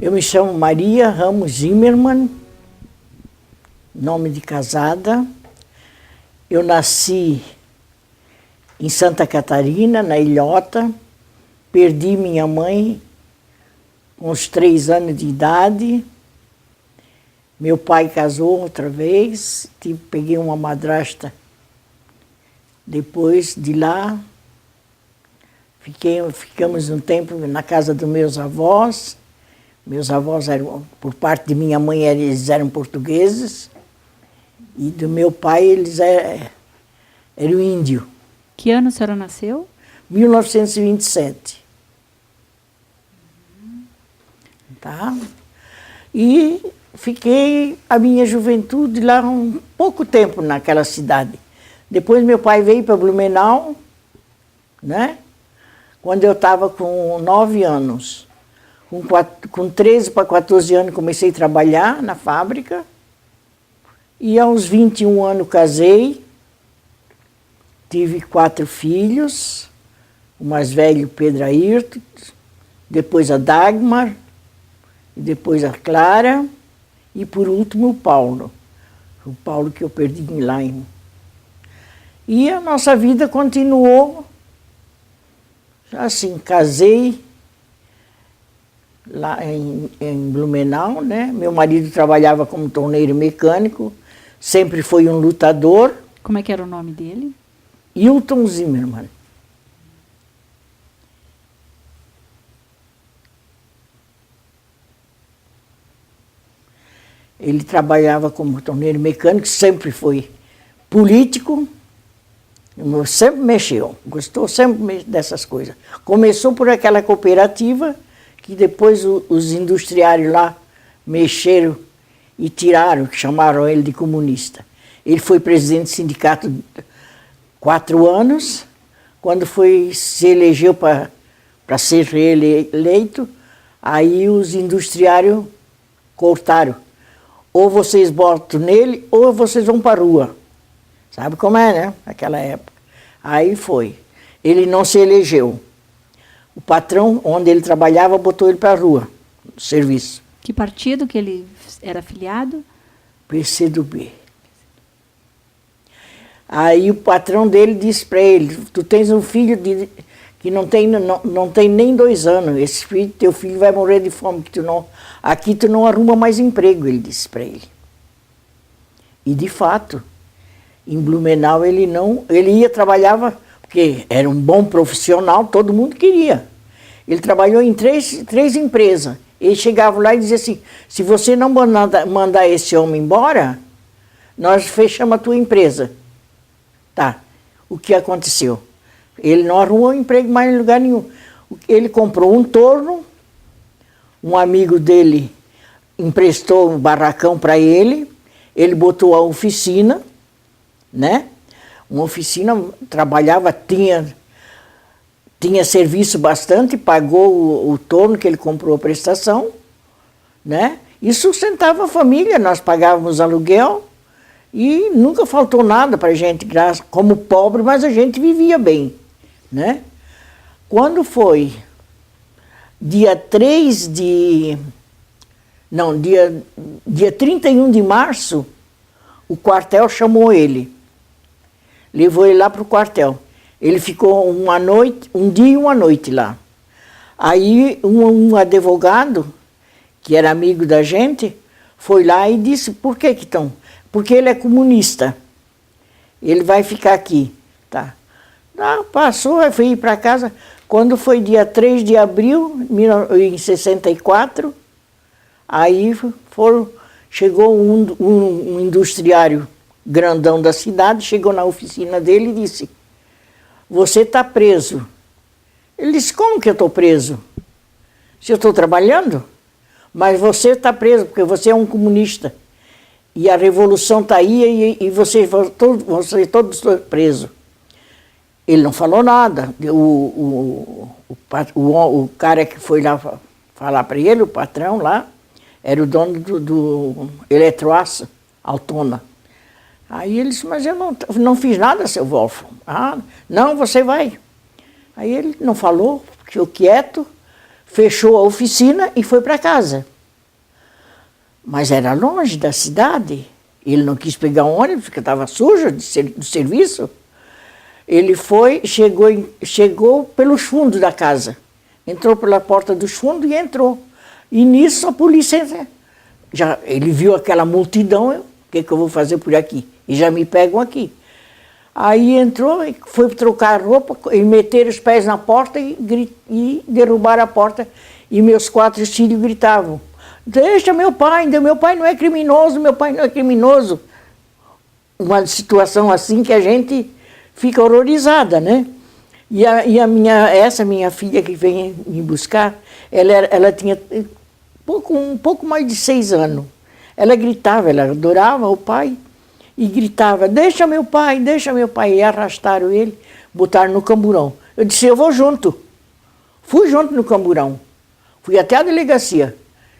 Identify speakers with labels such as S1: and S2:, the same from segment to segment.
S1: Eu me chamo Maria Ramos Zimmermann, nome de casada. Eu nasci em Santa Catarina, na Ilhota. Perdi minha mãe com uns 3 anos de idade. Meu pai casou outra vez, peguei uma madrasta. Depois de lá, ficamos um tempo na casa dos meus avós. Meus avós eram, por parte de minha mãe, eles eram portugueses. E do meu pai, eles eram índios.
S2: Que ano a senhora nasceu?
S1: 1927. Tá? E fiquei a minha juventude lá um pouco tempo naquela cidade. Depois meu pai veio para Blumenau, né? Quando eu estava com 9 anos. Com 13 para 14 anos comecei a trabalhar na fábrica. E aos 21 anos casei. Tive 4 filhos. O mais velho, Pedro Ayrton. Depois a Dagmar. E depois a Clara. E por último o Paulo. O Paulo que eu perdi lá em... E a nossa vida continuou. Assim, casei lá em Blumenau, né? Meu marido trabalhava como torneiro mecânico, sempre foi um lutador.
S2: Como é que era o nome dele?
S1: Hilton Zimmermann. Ele trabalhava como torneiro mecânico, sempre foi político, sempre mexeu, gostou sempre dessas coisas. Começou por aquela cooperativa, que depois os industriários lá mexeram e tiraram, que chamaram ele de comunista. Ele foi presidente do sindicato 4 anos, quando se elegeu para ser reeleito, aí os industriários cortaram. Ou vocês botam nele, ou vocês vão para a rua. Sabe como é, né? Naquela época. Aí foi. Ele não se elegeu. O patrão, onde ele trabalhava, botou ele para a rua, no serviço.
S2: Que partido que ele era afiliado?
S1: PCdoB. Aí o patrão dele disse para ele, tu tens um filho que não tem nem 2 anos, teu filho vai morrer de fome, que aqui tu não arruma mais emprego, ele disse para ele. E de fato, em Blumenau ele ia trabalhava, porque era um bom profissional, todo mundo queria. Ele trabalhou em 3 empresas. Ele chegava lá e dizia assim, se você não mandar esse homem embora, nós fechamos a tua empresa. Tá, o que aconteceu? Ele não arrumou emprego mais em lugar nenhum. Ele comprou um torno, um amigo dele emprestou um barracão para ele botou a oficina, né? Uma oficina, trabalhava, tinha serviço bastante, pagou o torno que ele comprou a prestação, né? E sustentava a família, nós pagávamos aluguel e nunca faltou nada para a gente, como pobre, mas a gente vivia bem, né? Quando foi dia 31 de março, o quartel chamou ele. Levou ele lá para o quartel. Ele ficou um dia e uma noite lá. Aí um advogado, que era amigo da gente, foi lá e disse, por que estão? Porque ele é comunista. Ele vai ficar aqui. Tá. Passou, eu fui ir para casa. Quando foi dia 3 de abril, em 64, aí chegou um industriário grandão da cidade, chegou na oficina dele e disse, você está preso. Ele disse, como que eu estou preso? Se eu estou trabalhando? Mas você está preso, porque você é um comunista. E a revolução está aí e vocês todos estão presos. Ele não falou nada. O cara que foi lá falar para ele, o patrão lá, era o dono do Eletroaça, Altona. Aí ele disse, mas eu não fiz nada, seu Wolfram. Ah, não, você vai. Aí ele não falou, ficou quieto, fechou a oficina e foi para casa. Mas era longe da cidade. Ele não quis pegar um ônibus, porque estava sujo do serviço. Ele chegou pelos fundos da casa. Entrou pela porta dos fundos e entrou. E nisso a polícia... ele viu aquela multidão, o que eu vou fazer por aqui? E já me pegam aqui. Aí entrou, foi trocar a roupa, e meteram os pés na porta e derrubaram a porta. E meus 4 filhos gritavam, deixa meu pai não é criminoso, meu pai não é criminoso. Uma situação assim que a gente fica horrorizada, né? E essa minha filha que vem me buscar, ela tinha um pouco mais de 6 anos. Ela gritava, ela adorava o pai, e gritava, deixa meu pai, e arrastaram ele, botaram no camburão. Eu disse, eu vou junto. Fui junto no camburão, fui até a delegacia.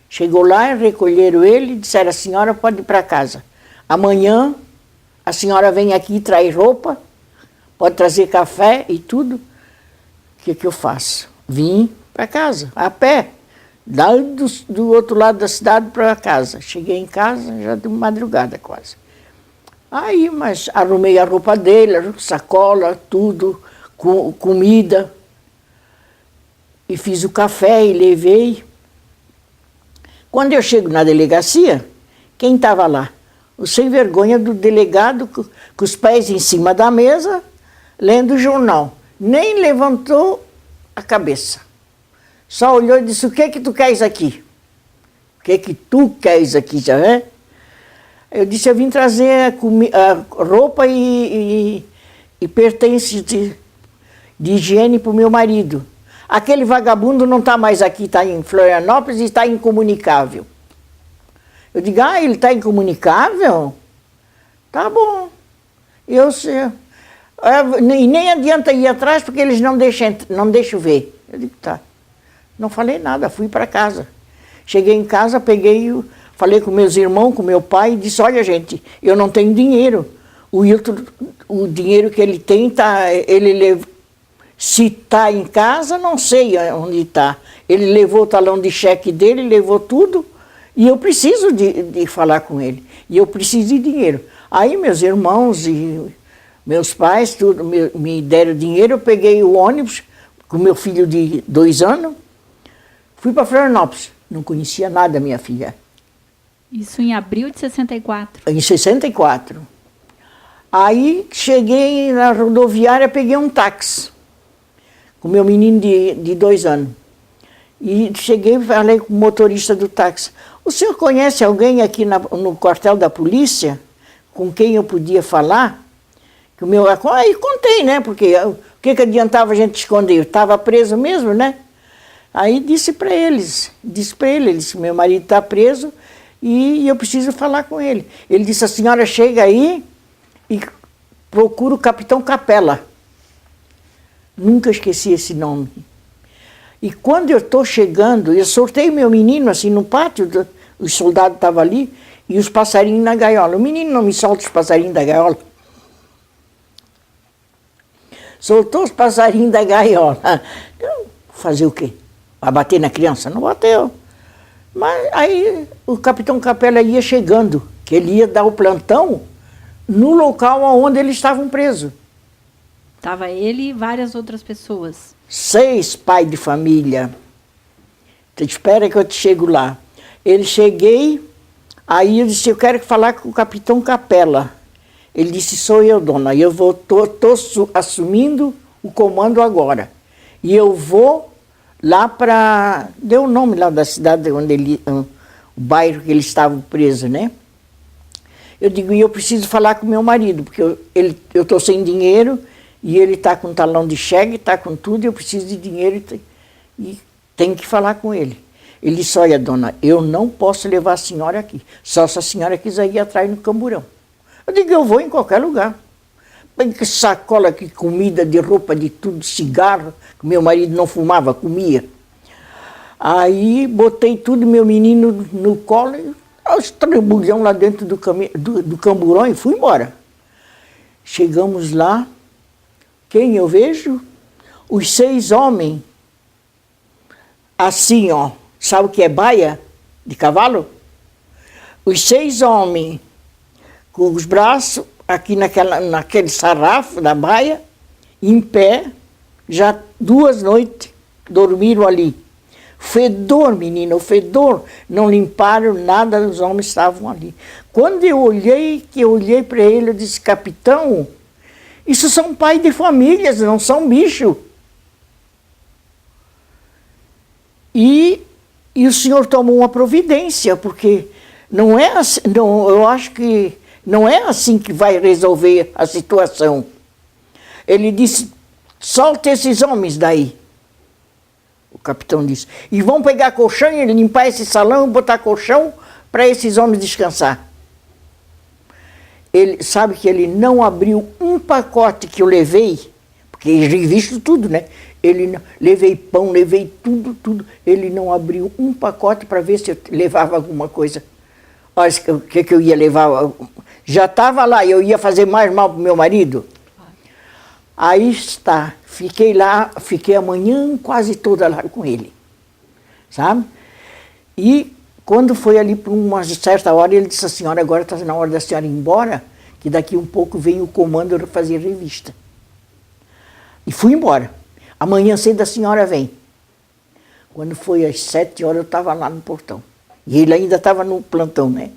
S1: Chegou lá, recolheram ele e disseram, a senhora pode ir para casa. Amanhã a senhora vem aqui e traz roupa, pode trazer café e tudo. O que eu faço? Vim para casa, a pé, do outro lado da cidade para casa. Cheguei em casa, já de madrugada quase. Aí, mas arrumei a roupa dele, sacola, tudo, comida. E fiz o café e levei. Quando eu chego na delegacia, quem estava lá? O sem vergonha do delegado, com os pés em cima da mesa, lendo o jornal. Nem levantou a cabeça. Só olhou e disse, o que tu queres aqui? O que tu queres aqui, já é? Eu disse, eu vim trazer a roupa e pertences de higiene para o meu marido. Aquele vagabundo não está mais aqui, está em Florianópolis e está incomunicável. Eu digo, ele está incomunicável? Tá bom. Eu sei. E nem adianta ir atrás porque eles não deixam ver. Eu digo, tá. Não falei nada, fui para casa. Cheguei em casa, falei com meus irmãos, com meu pai, e disse, olha gente, eu não tenho dinheiro. O Hilton, o dinheiro que ele tem, se está em casa, não sei onde está. Ele levou o talão de cheque dele, levou tudo, e eu preciso de falar com ele. E eu preciso de dinheiro. Aí meus irmãos e meus pais tudo, me deram dinheiro, eu peguei o ônibus com meu filho de 2 anos, fui para Florianópolis. Não conhecia nada, minha filha.
S2: Isso em abril de 64?
S1: Em 64. Aí cheguei na rodoviária, peguei um táxi com meu menino de 2 anos. E cheguei e falei com o motorista do táxi. O senhor conhece alguém aqui no quartel da polícia com quem eu podia falar? Aí contei, né? Porque o que adiantava a gente esconder? Eu estava preso mesmo, né? Aí disse para ele, disse, meu marido está preso e eu preciso falar com ele. Ele disse, a senhora chega aí e procura o capitão Capela. Nunca esqueci esse nome. E quando eu estou chegando, eu soltei meu menino assim no pátio, os soldados estavam ali, e os passarinhos na gaiola. O menino não me solta os passarinhos da gaiola. Soltou os passarinhos da gaiola. Fazer o quê? Vai bater na criança? Não bateu. Mas aí o capitão Capela ia chegando, que ele ia dar o plantão no local onde eles estavam presos.
S2: Estava ele e várias outras pessoas.
S1: 6 pais de família. Espera que eu te chego lá. Cheguei, aí eu disse, eu quero falar com o capitão Capela. Ele disse, sou eu, dona, e eu estou assumindo o comando agora. E eu vou lá para... Deu o nome lá da cidade, onde o bairro que ele estava preso, né? Eu digo, e eu preciso falar com meu marido, porque eu estou sem dinheiro, e ele está com talão de cheque, está com tudo, eu preciso de dinheiro e tenho que falar com ele. Ele disse, olha, dona, eu não posso levar a senhora aqui, só se a senhora quiser ir atrás no camburão. Eu digo, eu vou em qualquer lugar. Que sacola, que comida, de roupa, de tudo, cigarro, que meu marido não fumava, comia. Aí botei tudo, meu menino no colo, e os trebulhão lá dentro do camburão e fui embora. Chegamos lá, quem eu vejo? Os 6 homens, assim, ó, sabe o que é baia de cavalo? Os 6 homens com os braços aqui naquele sarrafo da baia, em pé, já 2 noites dormiram ali. Fedor, menina, o fedor, não limparam nada, os homens estavam ali. Quando eu olhei para ele, eu disse, capitão, isso são pais de famílias, não são bichos. E o senhor tomou uma providência, porque não é assim, não, eu acho que não é assim que vai resolver a situação. Ele disse, solte esses homens daí. O capitão disse, e vão pegar colchão e limpar esse salão e botar colchão para esses homens descansar. Ele sabe que ele não abriu um pacote que eu levei, porque ele visto tudo, né? Levei pão, levei tudo. Ele não abriu um pacote para ver se eu levava alguma coisa. Olha, o que eu ia levar? Já estava lá, eu ia fazer mais mal para o meu marido. Aí está, fiquei lá, fiquei a manhã quase toda lá com ele, sabe? E quando foi ali por uma certa hora, ele disse, a senhora, agora está na hora da senhora ir embora, que daqui um pouco vem o comando para fazer revista. E fui embora. Amanhã cedo a senhora vem. Quando foi às 7 horas, eu estava lá no portão. E ele ainda estava no plantão, né?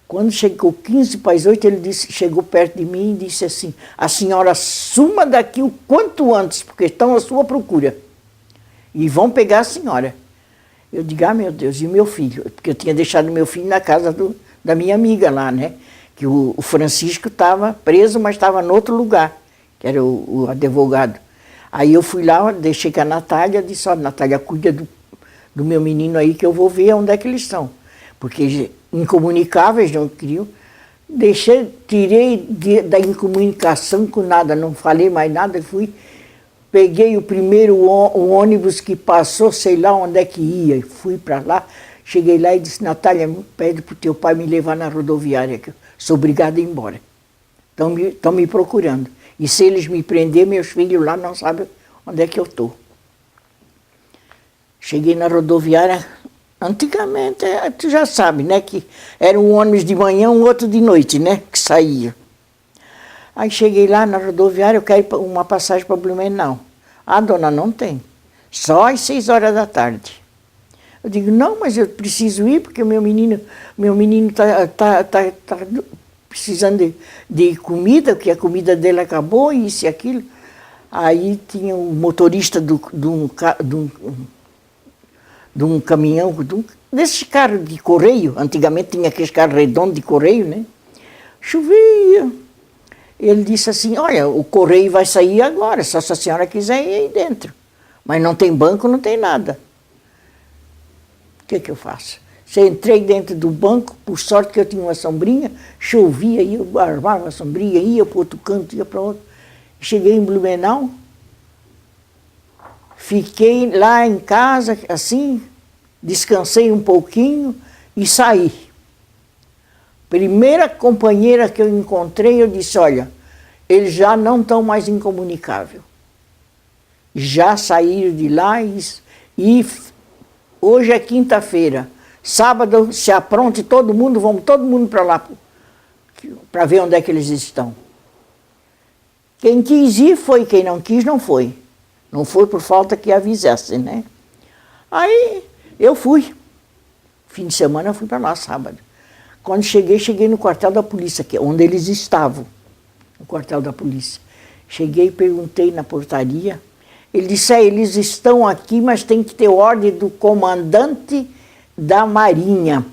S1: Quando chegou 15 para as 8, ele disse, chegou perto de mim e disse assim, a senhora suma daqui o quanto antes, porque estão à sua procura. E vão pegar a senhora. Eu digo, ah, meu Deus, e o meu filho? Porque eu tinha deixado meu filho na casa da minha amiga lá, né? Que o Francisco estava preso, mas estava em outro lugar, que era o advogado. Aí eu fui lá, deixei com a Natália, disse, olha, Natália, cuida do meu menino aí, que eu vou ver onde é que eles estão. Porque incomunicáveis, não queriam. Tirei da incomunicação com nada, não falei mais nada, peguei o primeiro o ônibus que passou, sei lá onde é que ia, fui para lá, cheguei lá e disse, Natália, pede para o teu pai me levar na rodoviária, que eu sou obrigada a ir embora. Estão me procurando. E se eles me prender, meus filhos lá não sabem onde é que eu estou. Cheguei na rodoviária, antigamente, tu já sabe, né, que era um ônibus de manhã, um outro de noite, né, que saía. Aí cheguei lá na rodoviária, eu quero uma passagem para Blumenau. Ah, dona, não tem. Só às 6 horas da tarde. Eu digo, não, mas eu preciso ir, porque o meu menino tá precisando de comida, porque a comida dele acabou, isso e aquilo. Aí tinha um motorista de um caminhão, desses carros de correio, antigamente tinha aqueles carros redondos de correio, né? Chovia. Ele disse assim, olha, o correio vai sair agora, só se a senhora quiser ir aí dentro. Mas não tem banco, não tem nada. O que eu faço? Se eu entrei dentro do banco, por sorte que eu tinha uma sombrinha, chovia, eu armava a sombrinha, ia para outro canto, ia para outro. Cheguei em Blumenau, fiquei lá em casa, assim, descansei um pouquinho e saí. Primeira companheira que eu encontrei, eu disse, olha, eles já não estão mais incomunicáveis. Já saíram de lá e hoje é quinta-feira. Sábado se apronte todo mundo, vamos todo mundo para lá para ver onde é que eles estão. Quem quis ir foi, quem não quis não foi. Não foi por falta que avisasse, né? Aí eu fui. Fim de semana eu fui para lá, sábado. Quando cheguei no quartel da polícia, que é onde eles estavam, no quartel da polícia. Cheguei e perguntei na portaria. Ele disse, eles estão aqui, mas tem que ter ordem do comandante da Marinha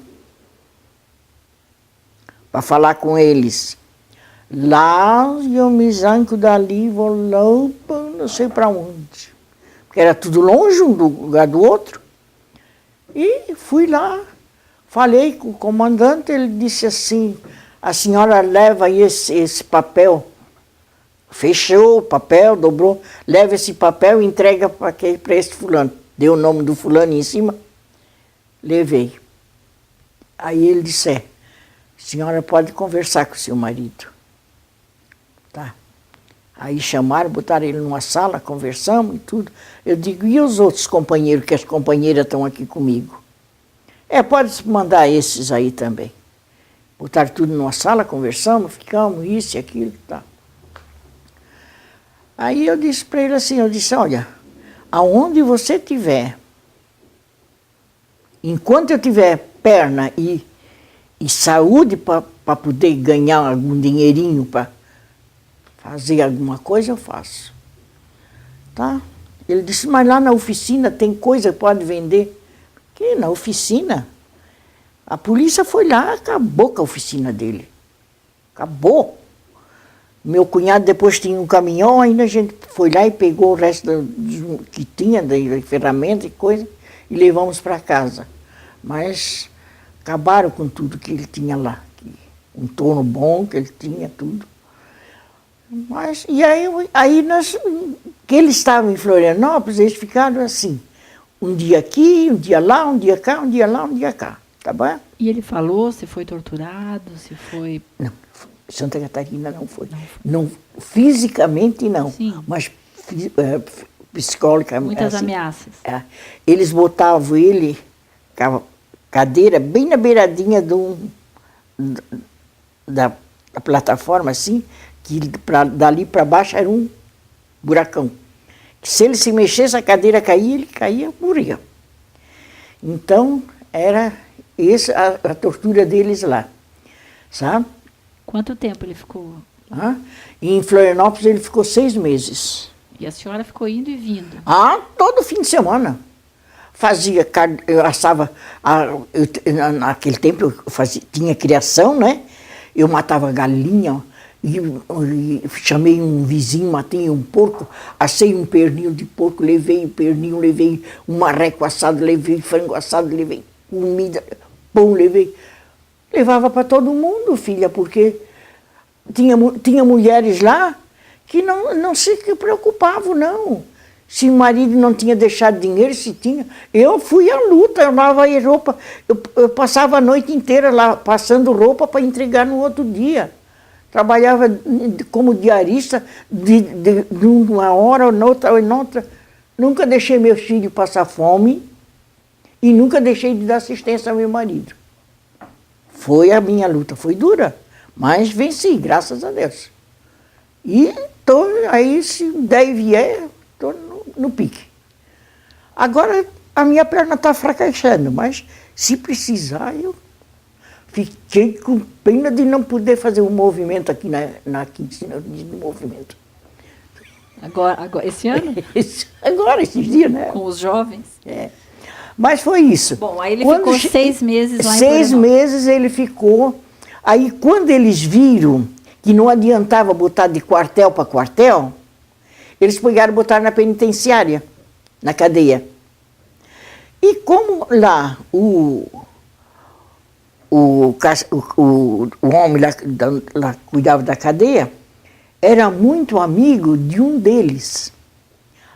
S1: para falar com eles. Lá eu me zanco dali, vou lá, não sei para onde. Porque era tudo longe um do lugar do outro. E fui lá, falei com o comandante, ele disse assim, a senhora leva esse papel. Fechou o papel, dobrou, leva esse papel e entrega para esse fulano. Deu o nome do fulano em cima, levei. Aí ele disse, a senhora pode conversar com o seu marido. Tá. Aí chamaram, botaram ele numa sala, conversamos e tudo. Eu digo, e os outros companheiros, que as companheiras estão aqui comigo? Pode mandar esses aí também. Botaram tudo numa sala, conversamos, ficamos, isso e aquilo, tá. Aí eu disse para ele assim, eu disse, olha, aonde você estiver, enquanto eu tiver perna e saúde para poder ganhar algum dinheirinho para fazer alguma coisa, eu faço. Tá? Ele disse, mas lá na oficina tem coisa que pode vender. Que na oficina? A polícia foi lá, acabou com a oficina dele. Acabou. Meu cunhado depois tinha um caminhão, ainda a gente foi lá e pegou o resto que tinha, de ferramenta e coisa, e levamos para casa. Mas acabaram com tudo que ele tinha lá. Um torno bom que ele tinha, tudo. Mas, e aí nós, que eles estavam em Florianópolis, eles ficaram assim, um dia aqui, um dia lá, um dia cá, um dia lá, um dia cá, tá bom?
S2: E ele falou se foi torturado, se foi...
S1: Não, Santa Catarina não foi. Não, fisicamente não,
S2: sim,
S1: mas psicologicamente.
S2: Muitas
S1: assim,
S2: ameaças.
S1: Eles botavam ele, cadeira, bem na beiradinha da plataforma, assim, que dali para baixo era um buracão. Que se ele se mexesse, a cadeira caía, ele caía, morria. Então, era essa a tortura deles lá, sabe?
S2: Quanto tempo ele ficou?
S1: E em Florianópolis ele ficou 6 meses.
S2: E a senhora ficou indo e vindo?
S1: Todo fim de semana. Fazia, eu assava, naquele tempo eu tinha criação, né? Eu matava galinha, e chamei um vizinho, matei um porco, assei um pernil de porco, levei o pernil, levei um marreco assado, levei frango assado, levei comida, pão, levava para todo mundo, filha, porque tinha mulheres lá que não se preocupavam, não. Se o marido não tinha deixado dinheiro, se tinha. Eu fui à luta, eu lavava roupa, eu passava a noite inteira lá passando roupa para entregar no outro dia. Trabalhava como diarista de uma hora ou noutra. Nunca deixei meus filhos passar fome e nunca deixei de dar assistência ao meu marido. Foi a minha luta, foi dura, mas venci, graças a Deus. E aí, se der e vier, estou no pique. Agora, a minha perna está fracassando, mas se precisar, eu fiquei com pena de não poder fazer um movimento aqui na quinta de movimento.
S2: Agora, esse ano?
S1: Agora, esses dias, né?
S2: Com os jovens?
S1: Mas foi isso.
S2: Bom, aí ele ficou 6 meses lá em
S1: 6 meses ele ficou. Aí, quando eles viram que não adiantava botar de quartel para quartel, eles pegaram e botaram na penitenciária, na cadeia. E como lá o homem lá cuidava da cadeia, era muito amigo de um deles.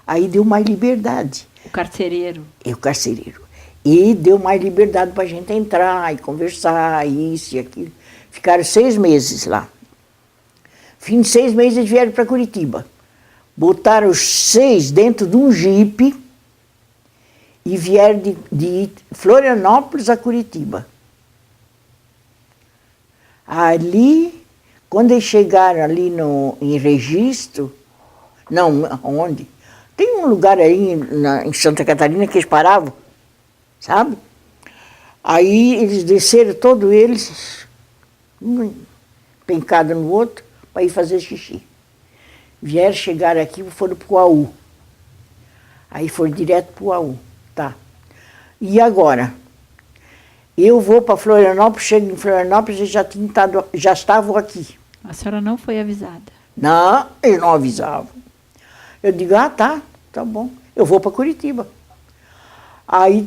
S1: Aí deu mais liberdade.
S2: O carcereiro.
S1: O carcereiro. E deu mais liberdade para a gente entrar e conversar, isso e aquilo. Ficaram 6 meses lá. Fim de 6 meses eles vieram para Curitiba. Botaram os 6 dentro de um jipe e vieram de Florianópolis a Curitiba. Ali, quando eles chegaram ali em Registro, não, onde? Tem um lugar aí em Santa Catarina que eles paravam, sabe? Aí eles desceram, todos eles, um pencado no outro, para ir fazer xixi. Vieram, chegaram aqui e foram para o AU. Aí foram direto para o AU, tá. E agora? Eu vou para Florianópolis, chego em Florianópolis e já estavam aqui.
S2: A senhora não foi avisada?
S1: Não, eles não avisavam. Eu digo, tá bom, eu vou para Curitiba. Aí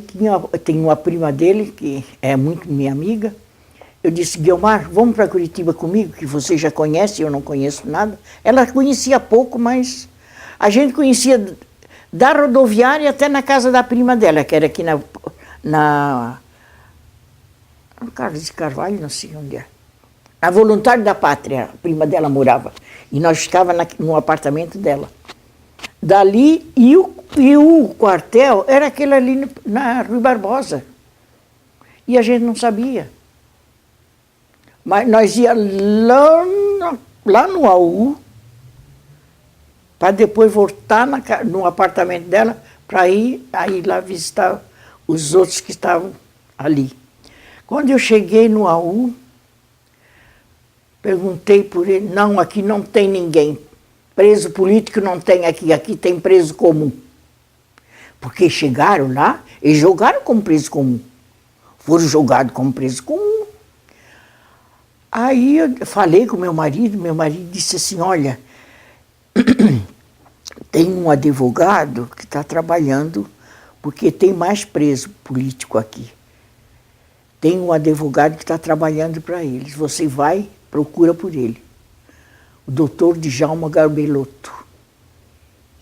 S1: tem uma prima dele, que é muito minha amiga. Eu disse, Guilmar, vamos para Curitiba comigo, que você já conhece, eu não conheço nada. Ela conhecia pouco, mas a gente conhecia da rodoviária até na casa da prima dela, que era aqui na Carlos de Carvalho, não sei onde é. A Voluntário da Pátria, a prima dela morava. E nós ficávamos no apartamento dela. Dali, e o quartel era aquele ali na Rui Barbosa. E a gente não sabia. Mas nós ia lá no AU, para depois voltar no apartamento dela, para ir aí lá visitar os outros que estavam ali. Quando eu cheguei no AU, perguntei por ele, não, aqui não tem ninguém. Preso político não tem aqui, aqui tem preso comum. Porque chegaram lá e jogaram como preso comum. Foram jogados como preso comum. Aí eu falei com meu marido disse assim, olha, tem um advogado que está trabalhando, porque tem mais preso político aqui. Tem um advogado que está trabalhando para eles. Você vai, procura por ele. O doutor Djalma Garbelotto,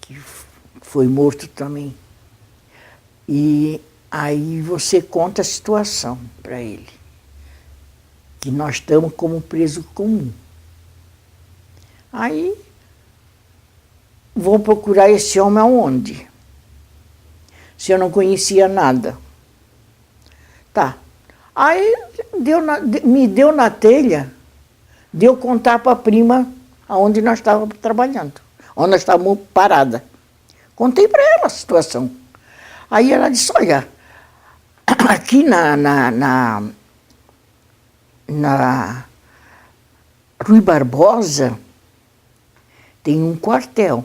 S1: que foi morto também. E aí você conta a situação para ele, que nós estamos como preso comum. Aí, vou procurar esse homem aonde? Se eu não conhecia nada. Tá. Aí me deu na telha de eu contar para a prima aonde nós estávamos trabalhando, onde nós estávamos paradas. Contei para ela a situação. Aí ela disse, olha, aqui na Rui Barbosa tem um quartel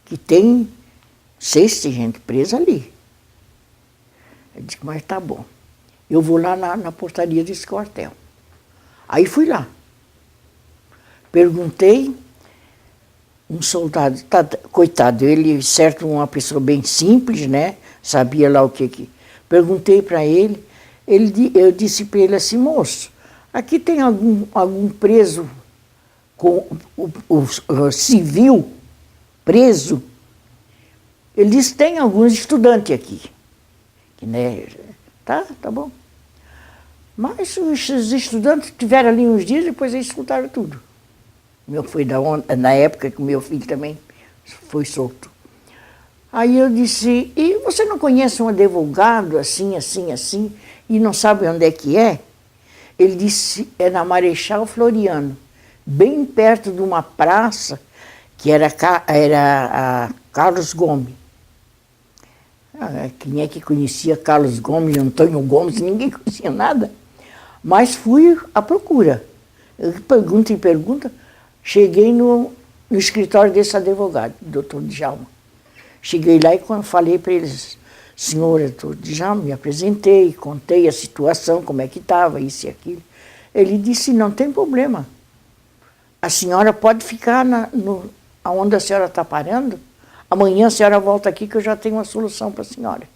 S1: que tem 6 gente presa ali. Eu disse, mas tá bom. Eu vou lá na portaria desse quartel. Aí fui lá. Perguntei, um soldado, coitado, ele, certo, uma pessoa bem simples, né? Sabia lá o que. Perguntei para ele, eu disse para ele assim, moço, aqui tem algum preso com o civil preso? Ele disse, tem alguns estudantes aqui. Que, né? Tá bom. Mas os estudantes tiveram ali uns dias, depois eles escutaram tudo. Foi na época que o meu filho também foi solto. Aí eu disse, e você não conhece um advogado assim, e não sabe onde é que é? Ele disse, é na Marechal Floriano, bem perto de uma praça que era a Carlos Gomes. Quem é que conhecia Carlos Gomes, Antônio Gomes? Ninguém conhecia nada. Mas fui à procura. Pergunta, cheguei no escritório desse advogado, doutor Djalma. Cheguei lá e falei para eles, senhor doutor Djalma, me apresentei, contei a situação, como é que estava, isso e aquilo. Ele disse, não tem problema. A senhora pode ficar onde a senhora está parando. Amanhã a senhora volta aqui que eu já tenho uma solução para a senhora.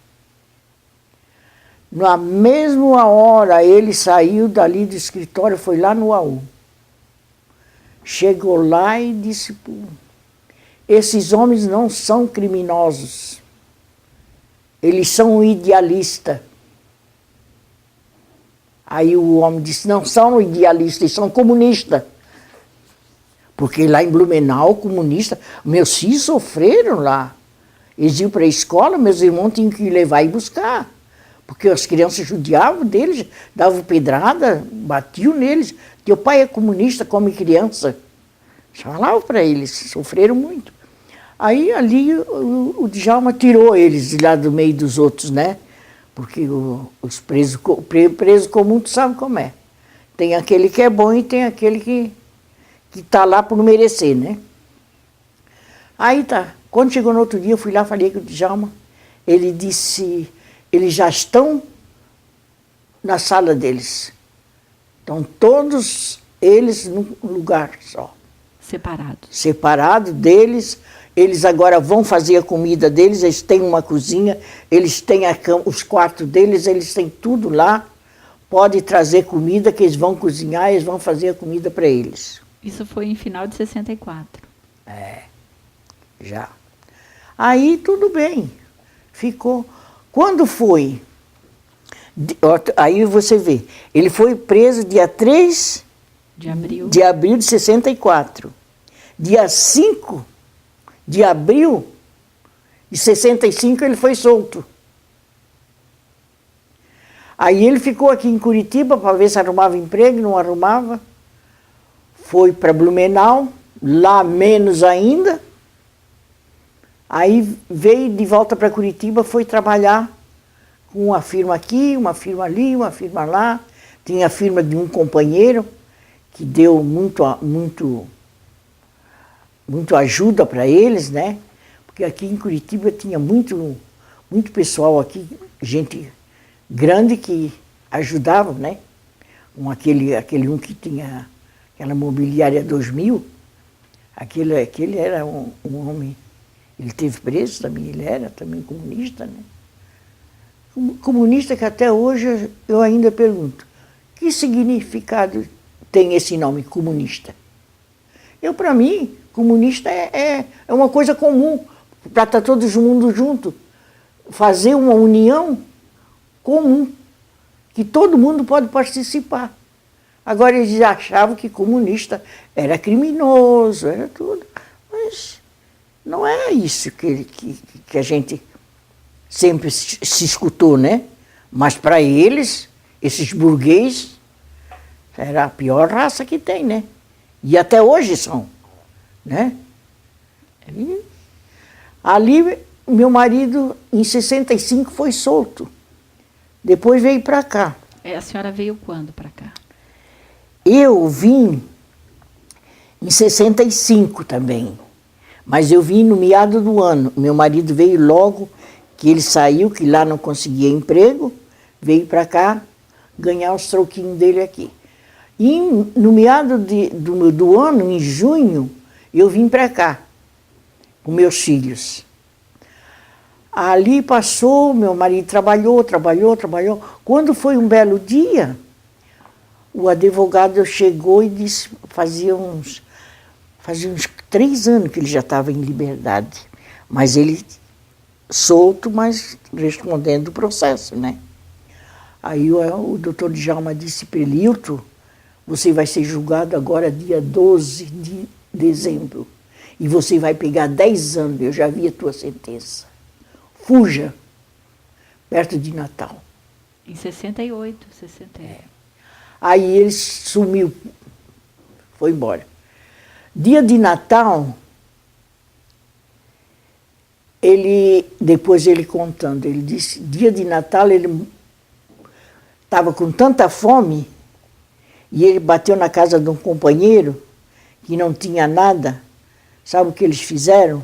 S1: Na mesma hora ele saiu dali do escritório, foi lá no AU. Chegou lá e disse, esses homens não são criminosos. Eles são idealistas. Aí o homem disse, não são idealistas, eles são comunistas. Porque lá em Blumenau, comunista, meus filhos sofreram lá. Eles iam para a escola, meus irmãos tinham que levar e buscar. Porque as crianças judiavam deles, davam pedrada, batiam neles. Teu pai é comunista, come criança. Falava para eles, sofreram muito. Aí ali o Djalma tirou eles lá do meio dos outros, né? Porque os presos comuns, tu sabe como é. Tem aquele que é bom e tem aquele que está lá por merecer, né? Aí tá. Quando chegou no outro dia, eu fui lá, falei com o Djalma. Ele disse, eles já estão na sala deles. Estão todos eles num lugar só.
S2: Separados.
S1: Separado deles. Eles agora vão fazer a comida deles, eles têm uma cozinha, eles têm a cama, os quartos deles, eles têm tudo lá. Pode trazer comida que eles vão cozinhar, eles vão fazer a comida para eles.
S2: Isso foi em final de 64.
S1: Já. Aí tudo bem, ficou. Quando foi? Aí você vê, ele foi preso dia 3 de abril de 64. Dia 5 de abril de 65 ele foi solto. Aí ele ficou aqui em Curitiba para ver se arrumava emprego, não arrumava. Foi para Blumenau, lá menos ainda. Aí veio de volta para Curitiba, foi trabalhar com uma firma aqui, uma firma ali, uma firma lá. Tinha a firma de um companheiro que deu muito ajuda para eles, né? Porque aqui em Curitiba tinha muito pessoal aqui, gente grande que ajudava, né? Aquele um que tinha aquela mobiliária 2000, aquele era um homem, ele teve preso também, ele era também comunista, né? Comunista que até hoje eu ainda pergunto, que significado tem esse nome, comunista? Para mim, comunista é uma coisa comum, para estar todo mundo junto, fazer uma união comum, que todo mundo pode participar. Agora eles achavam que comunista era criminoso, era tudo, mas não é isso que a gente sempre se escutou, né? Mas para eles, esses burgueses, era a pior raça que tem, né? E até hoje são, né? E ali, meu marido, em 65, foi solto. Depois veio para cá.
S2: A senhora veio quando para cá?
S1: Eu vim em 65 também. Mas eu vim no meado do ano. Meu marido veio logo que ele saiu, que lá não conseguia emprego, veio para cá ganhar os troquinhos dele aqui. E no meado do ano, em junho, eu vim para cá, com meus filhos. Ali passou, meu marido trabalhou. Quando foi um belo dia, o advogado chegou e disse, fazia uns 3 anos que ele já estava em liberdade, mas ele solto, mas respondendo o processo, né? Aí o doutor Djalma disse para ele, Hilton, você vai ser julgado agora dia 12 de dezembro e você vai pegar 10 anos, eu já vi a tua sentença. Fuja, perto de Natal.
S2: Em 68, 68.
S1: É. Aí ele sumiu, foi embora. Dia de Natal, depois ele contando, ele disse, dia de Natal ele estava com tanta fome e ele bateu na casa de um companheiro que não tinha nada. Sabe o que eles fizeram?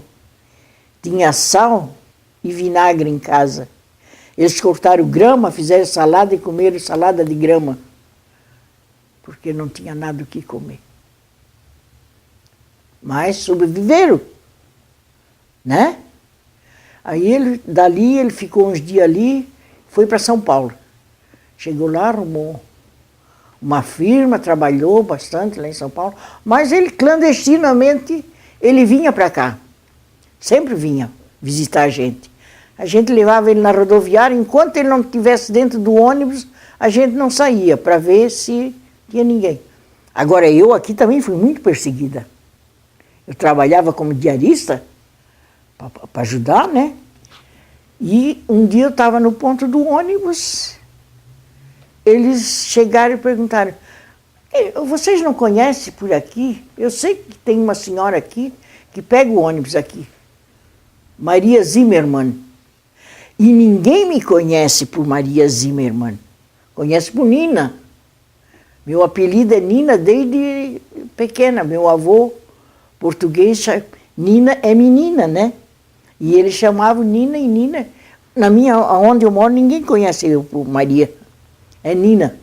S1: Tinha sal e vinagre em casa. Eles cortaram grama, fizeram salada e comeram salada de grama, porque não tinha nada o que comer. Mas sobreviveram, né? Aí dali ele ficou uns dias ali, foi para São Paulo. Chegou lá, arrumou uma firma, trabalhou bastante lá em São Paulo, mas ele clandestinamente, ele vinha para cá, sempre vinha visitar a gente. A gente levava ele na rodoviária, enquanto ele não estivesse dentro do ônibus, a gente não saía para ver se tinha ninguém. Agora eu aqui também fui muito perseguida. Eu trabalhava como diarista, para ajudar, né? E um dia eu estava no ponto do ônibus, eles chegaram e perguntaram, vocês não conhecem por aqui? Eu sei que tem uma senhora aqui que pega o ônibus aqui, Maria Zimmermann. E ninguém me conhece por Maria Zimmermann, conhece por Nina. Meu apelido é Nina desde pequena, meu avô português, Nina é menina, né? E eles chamavam Nina e Nina. Onde eu moro, ninguém conhece eu por Maria. É Nina.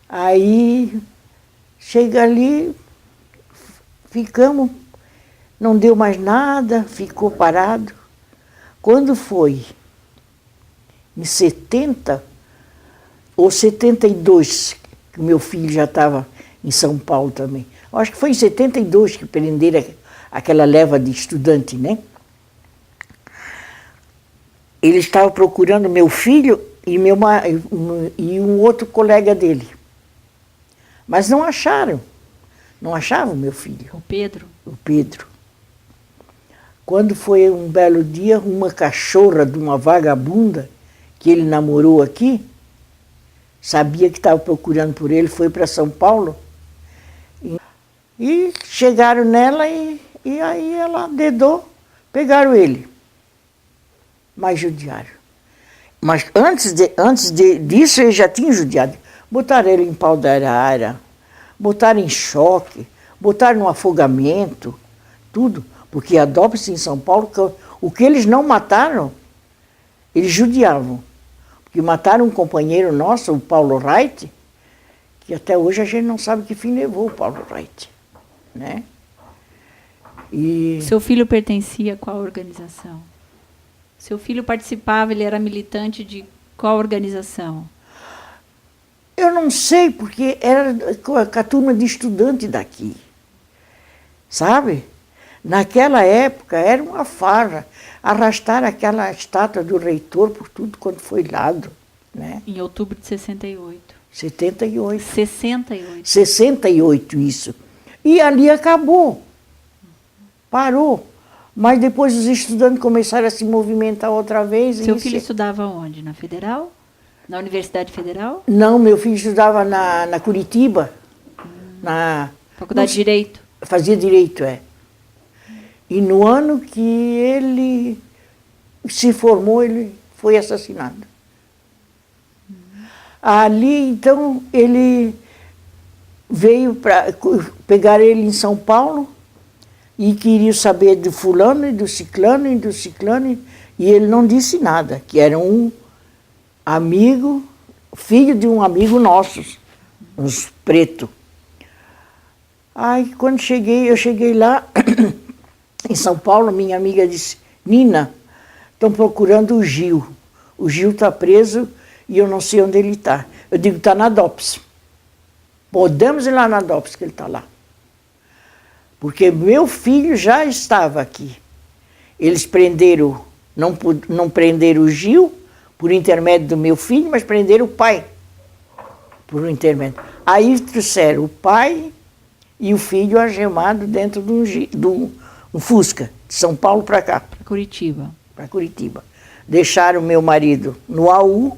S1: Aí, chega ali, ficamos, não deu mais nada, ficou parado. Quando foi em 70 ou 72, que meu filho já estava em São Paulo também. Acho que foi em 72 que prenderam aquela leva de estudante, né? Eles estavam procurando meu filho e um outro colega dele. Mas não acharam. Não achavam meu filho.
S2: O Pedro?
S1: O Pedro. Quando foi um belo dia, uma cachorra de uma vagabunda que ele namorou aqui, sabia que estava procurando por ele, foi para São Paulo. E chegaram nela e aí ela dedou, pegaram ele. Mas judiaram. Mas antes disso ele já tinha judiado. Botaram ele em pau da arara, botaram em choque, botaram no afogamento, tudo. Porque a DOPS em São Paulo, o que eles não mataram, eles judiavam. Porque mataram um companheiro nosso, o Paulo Wright, que até hoje a gente não sabe que fim levou o Paulo Wright, né? E
S2: Seu filho pertencia a qual organização? Seu filho participava, ele era militante de qual organização?
S1: eu não sei, porque era com a turma de estudante daqui, sabe? Naquela época era uma farra, arrastar aquela estátua do reitor por tudo quanto foi lado, né?
S2: Em outubro de 68.
S1: 78.
S2: 68.
S1: 68 isso. E ali acabou. Parou. Mas depois os estudantes começaram a se movimentar outra vez.
S2: Seu filho estudava onde? Na Federal? Na Universidade Federal?
S1: Não, meu filho estudava na Curitiba. Na
S2: Faculdade de Direito?
S1: Fazia Direito, é. E no ano que ele se formou, ele foi assassinado. Ali, então, ele veio para pegar ele em São Paulo e queria saber do fulano e do ciclano e do ciclano, e ele não disse nada, que era um amigo, filho de um amigo nosso, uns preto. Aí, quando eu cheguei lá, em São Paulo, minha amiga disse, Nina, estão procurando o Gil. O Gil está preso e eu não sei onde ele está. Eu digo, está na DOPS. Podemos ir lá na DOPS, que ele está lá. Porque meu filho já estava aqui. Eles prenderam, não prenderam o Gil por intermédio do meu filho, mas prenderam o pai por intermédio. Aí trouxeram o pai e o filho algemado dentro de um Fusca, de São Paulo para cá.
S2: Para Curitiba.
S1: Para Curitiba. Deixaram meu marido no AU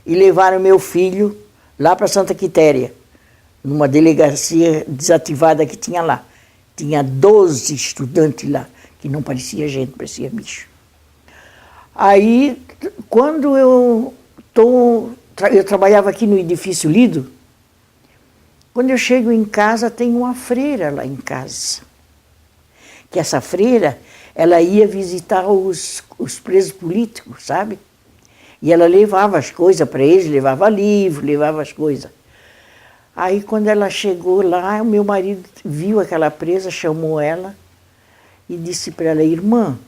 S1: e levaram meu filho lá para Santa Quitéria, numa delegacia desativada que tinha lá. Tinha 12 estudantes lá, que não parecia gente, parecia bicho. Aí, quando eu trabalhava aqui no edifício Lido, quando eu chego em casa, tem uma freira lá em casa. Que essa freira, ela ia visitar os presos políticos, sabe? E ela levava as coisas para eles, levava livro, levava as coisas. Aí, quando ela chegou lá, o meu marido viu aquela presa, chamou ela e disse para ela, irmã,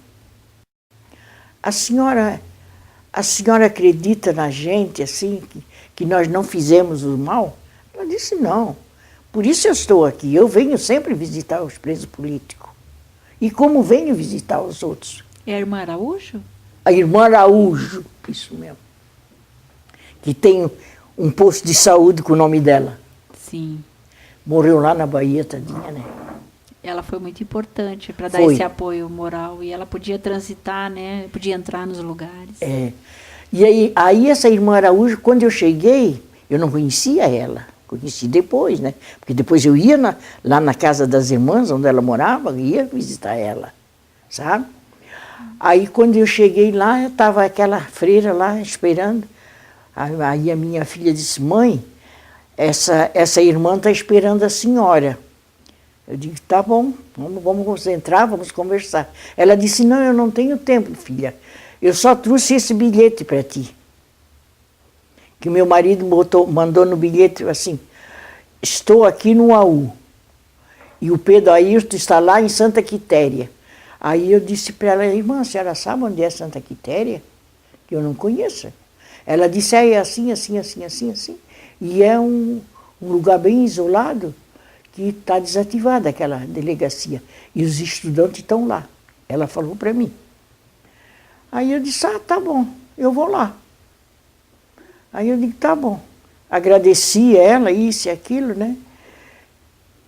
S1: a senhora acredita na gente, assim, que nós não fizemos o mal? Ela disse, não. Por isso eu estou aqui. Eu venho sempre visitar os presos políticos. E como venho visitar os outros?
S2: É a irmã Araújo?
S1: A irmã Araújo, isso mesmo. Que tem um posto de saúde com o nome dela.
S2: Sim.
S1: Morreu lá na Bahia, tadinha, né?
S2: Ela foi muito importante para dar esse apoio moral. E ela podia transitar, né? Podia entrar nos lugares.
S1: É. E aí essa irmã Araújo, quando eu cheguei, eu não conhecia ela. Conheci depois, né? Porque depois eu ia lá na casa das irmãs, onde ela morava, ia visitar ela, sabe? Aí quando eu cheguei lá, estava aquela freira lá esperando. Aí a minha filha disse, mãe, essa irmã está esperando a senhora. Eu digo, tá bom, vamos entrar, vamos conversar. Ela disse, não, eu não tenho tempo, filha. Eu só trouxe esse bilhete para ti. Que meu marido mandou no bilhete assim, estou aqui no AU. E o Pedro Ayrton está lá em Santa Quitéria. Aí eu disse para ela, irmã, a senhora sabe onde é Santa Quitéria? Que eu não conheço. Ela disse, é assim, assim, assim, assim, assim. E é um lugar bem isolado, que está desativada aquela delegacia. E os estudantes estão lá. Ela falou para mim. Aí eu disse, tá bom, eu vou lá. Aí eu digo, tá bom. Agradeci ela, isso e aquilo, né?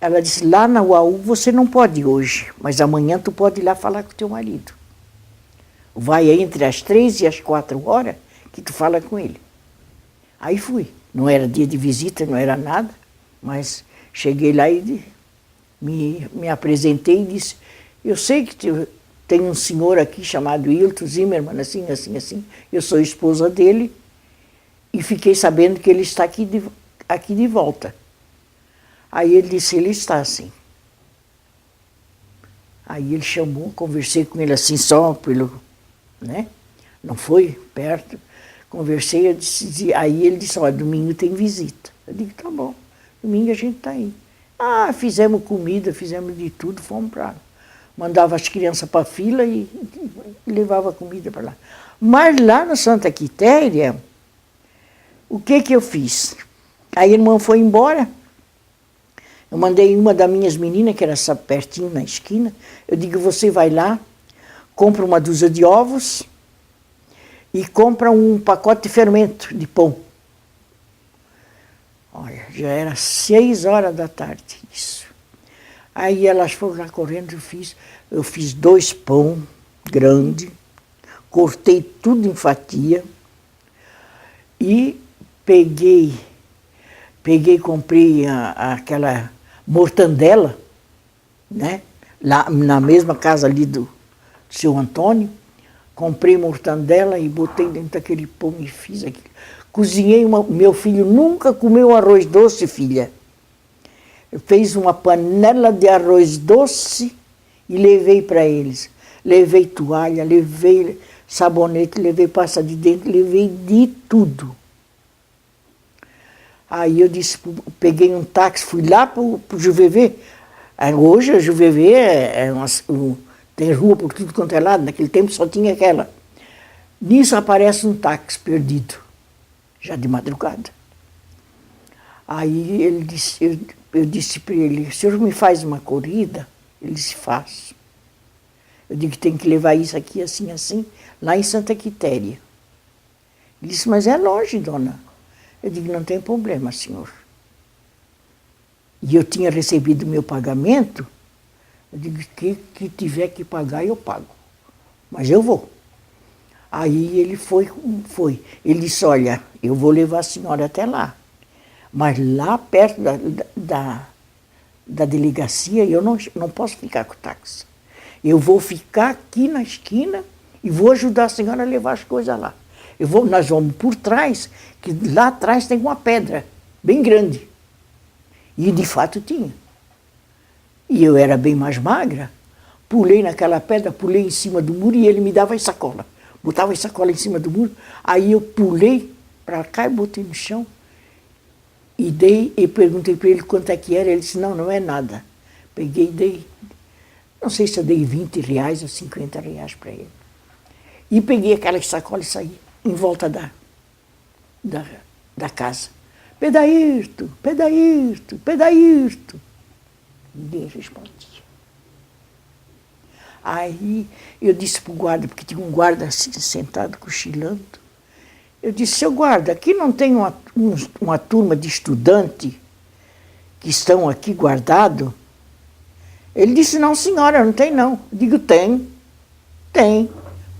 S1: Ela disse, lá na UAU você não pode ir hoje, mas amanhã tu pode ir lá falar com o teu marido. Vai entre as 3 e as 4 horas que tu fala com ele. Aí fui. Não era dia de visita, não era nada, mas cheguei lá e me apresentei e disse, eu sei que tem um senhor aqui chamado Hilton Zimmermann, assim, eu sou esposa dele e fiquei sabendo que ele está aqui de volta. Aí ele disse, ele está assim. Aí ele chamou, conversei com ele assim só pelo, né? Não foi perto. Conversei, aí ele disse, olha, domingo tem visita. Eu digo, tá bom, domingo a gente está aí. Ah, fizemos comida, fizemos de tudo, fomos para lá. Mandava as crianças para a fila e levava comida para lá. Mas lá na Santa Quitéria, o que eu fiz? A irmã foi embora, eu mandei uma das minhas meninas, que era pertinho na esquina, eu digo, você vai lá, compra uma dúzia de ovos e compra um pacote de fermento, de pão. Olha, já era 6 horas da tarde isso. Aí elas foram lá correndo, eu fiz 2 pão grande, cortei tudo em fatia e comprei aquela mortandela, né? Lá na mesma casa ali do seu Antônio, comprei mortandela e botei dentro daquele pão e fiz aquilo. Cozinhei, meu filho nunca comeu arroz doce, filha. Eu fiz uma panela de arroz doce e levei para eles. Levei toalha, levei sabonete, levei pasta de dente, levei de tudo. Aí eu disse, peguei um táxi, fui lá para o Juvevê. Hoje a Juvevê tem rua por tudo quanto é lado, naquele tempo só tinha aquela. Nisso aparece um táxi perdido, já de madrugada. Aí ele disse, eu disse para ele, o senhor me faz uma corrida? Ele disse, faço. Eu digo que tem que levar isso aqui assim, assim, lá em Santa Quitéria. Ele disse, mas é longe, dona. Eu digo, não tem problema, senhor. E eu tinha recebido meu pagamento, eu digo, que tiver que pagar, eu pago. Mas eu vou. Aí ele foi. Ele disse, olha, eu vou levar a senhora até lá. Mas lá perto da delegacia, eu não posso ficar com o táxi. Eu vou ficar aqui na esquina e vou ajudar a senhora a levar as coisas lá. Nós vamos por trás, que lá atrás tem uma pedra bem grande. E de fato tinha. E eu era bem mais magra, pulei naquela pedra, pulei em cima do muro e ele me dava a sacola. Botava a sacola em cima do muro, aí eu pulei para cá e botei no chão. E perguntei para ele quanto é que era, ele disse, não é nada. Peguei e dei, não sei se eu dei 20 reais ou 50 reais para ele. E peguei aquela sacola e saí em volta da casa. Pedairto, Pedairto, Pedairto. Ninguém respondia. Aí eu disse para o guarda, porque tinha um guarda assim, sentado, cochilando. Eu disse, seu guarda, aqui não tem uma turma de estudante que estão aqui guardado? Ele disse, não, senhora, não tem não. Eu digo, tem.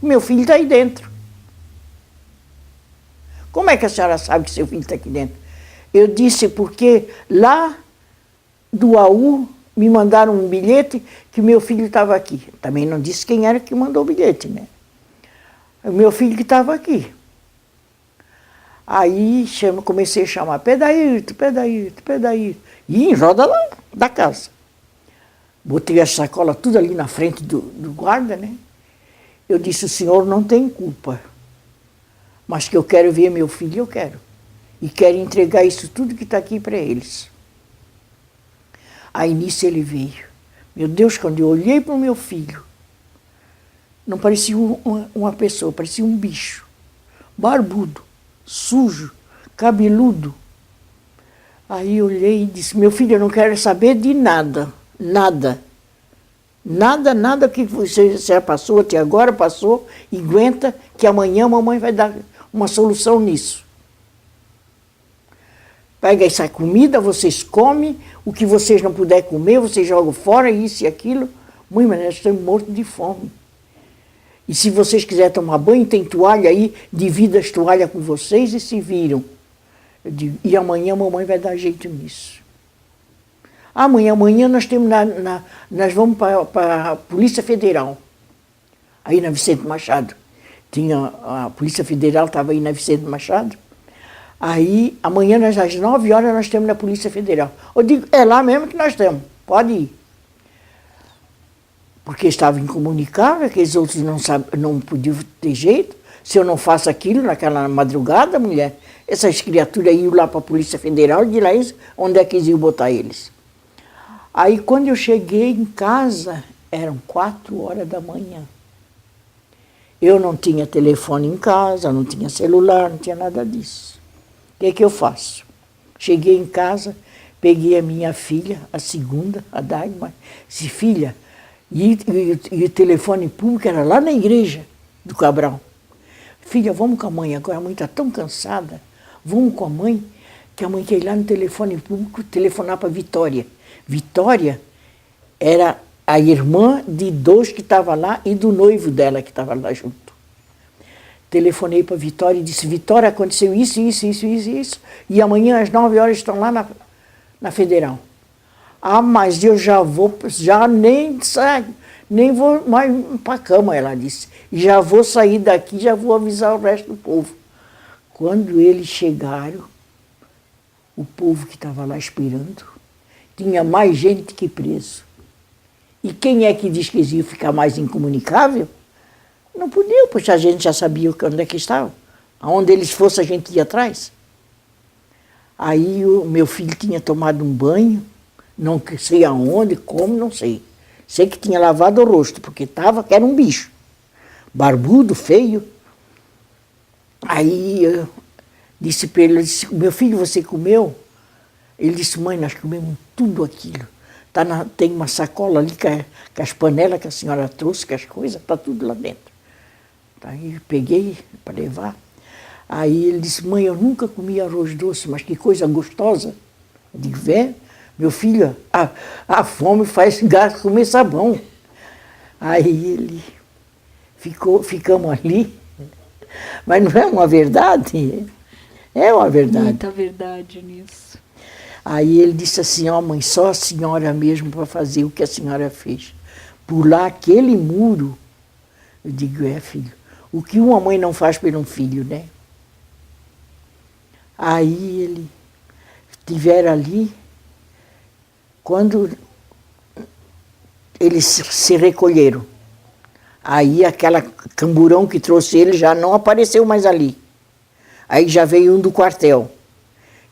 S1: Meu filho está aí dentro. Como é que a senhora sabe que seu filho está aqui dentro? Eu disse, porque lá do AU me mandaram um bilhete que meu filho estava aqui. Também não disse quem era que mandou o bilhete, né? O meu filho que estava aqui. Aí comecei a chamar, Pedairto, Pedairto, Pedairto. E em roda lá da casa. Botei a sacola tudo ali na frente do guarda, né? Eu disse, o senhor não tem culpa. Mas que eu quero ver meu filho, eu quero. E quero entregar isso tudo que está aqui para eles. Aí nisso ele veio. Meu Deus, quando eu olhei para o meu filho, não parecia uma pessoa, parecia um bicho. Barbudo, sujo, cabeludo. Aí eu olhei e disse, meu filho, eu não quero saber de nada, nada. Nada que você já passou, até agora passou, e aguenta que amanhã a mamãe vai dar uma solução nisso. Pega essa comida, vocês comem, o que vocês não puderem comer, vocês jogam fora, isso e aquilo. Mãe, mas nós estamos mortos de fome. E se vocês quiserem tomar banho, tem toalha aí, divido as toalhas com vocês e se viram. Eu digo, e amanhã a mamãe vai dar jeito nisso. Amanhã nós temos nós vamos para a Polícia Federal. Aí na Vicente Machado. A Polícia Federal estava aí na Vicente Machado. Aí, amanhã, às 9 horas, nós estamos na Polícia Federal. Eu digo, é lá mesmo que nós estamos, pode ir. Porque estava incomunicável, aqueles outros não podiam ter jeito. Se eu não faço aquilo naquela madrugada, mulher, essas criaturas iam lá para a Polícia Federal e de lá onde é que eles iam botar eles. Aí, quando eu cheguei em casa, eram 4 horas da manhã. Eu não tinha telefone em casa, não tinha celular, não tinha nada disso. O que é que eu faço? Cheguei em casa, peguei a minha filha, a segunda, a Dagmar, disse, filha, e o telefone público era lá na igreja do Cabral. Filha, vamos com a mãe agora, a mãe está tão cansada, vamos com a mãe, que a mãe quer ir lá no telefone público telefonar para Vitória. Vitória era a irmã de dois que estava lá e do noivo dela que estava lá junto. Telefonei para Vitória e disse, Vitória, aconteceu isso, e amanhã às 9 horas estão lá na Federal. Ah, mas eu já nem vou mais para a cama, ela disse. Já vou sair daqui, já vou avisar o resto do povo. Quando eles chegaram, o povo que estava lá esperando, tinha mais gente que preso. E quem é que diz que eles iam ficar mais incomunicável? Não podiam, porque a gente já sabia onde é que estavam. Aonde eles fossem, a gente ia atrás. Aí o meu filho tinha tomado um banho, não sei aonde, como, não sei. Sei que tinha lavado o rosto, porque que era um bicho. Barbudo, feio. Aí eu disse para ele, disse, meu filho, você comeu? Ele disse, mãe, nós comemos tudo aquilo. Tem uma sacola ali com as panelas que a senhora trouxe, com as coisas, está tudo lá dentro. Aí eu peguei para levar. Aí ele disse, mãe, eu nunca comi arroz doce, mas que coisa gostosa. Eu digo, meu filho, a fome faz gato comer sabão. Aí ficamos ali. Mas não é uma verdade? É uma verdade.
S2: Muita verdade nisso.
S1: Aí ele disse assim, mãe, só a senhora mesmo para fazer o que a senhora fez. Pular aquele muro. Eu digo, filho, o que uma mãe não faz por um filho, né? Aí ele estiveram ali, quando eles se recolheram, aí aquela camburão que trouxe ele já não apareceu mais ali. Aí já veio um do quartel,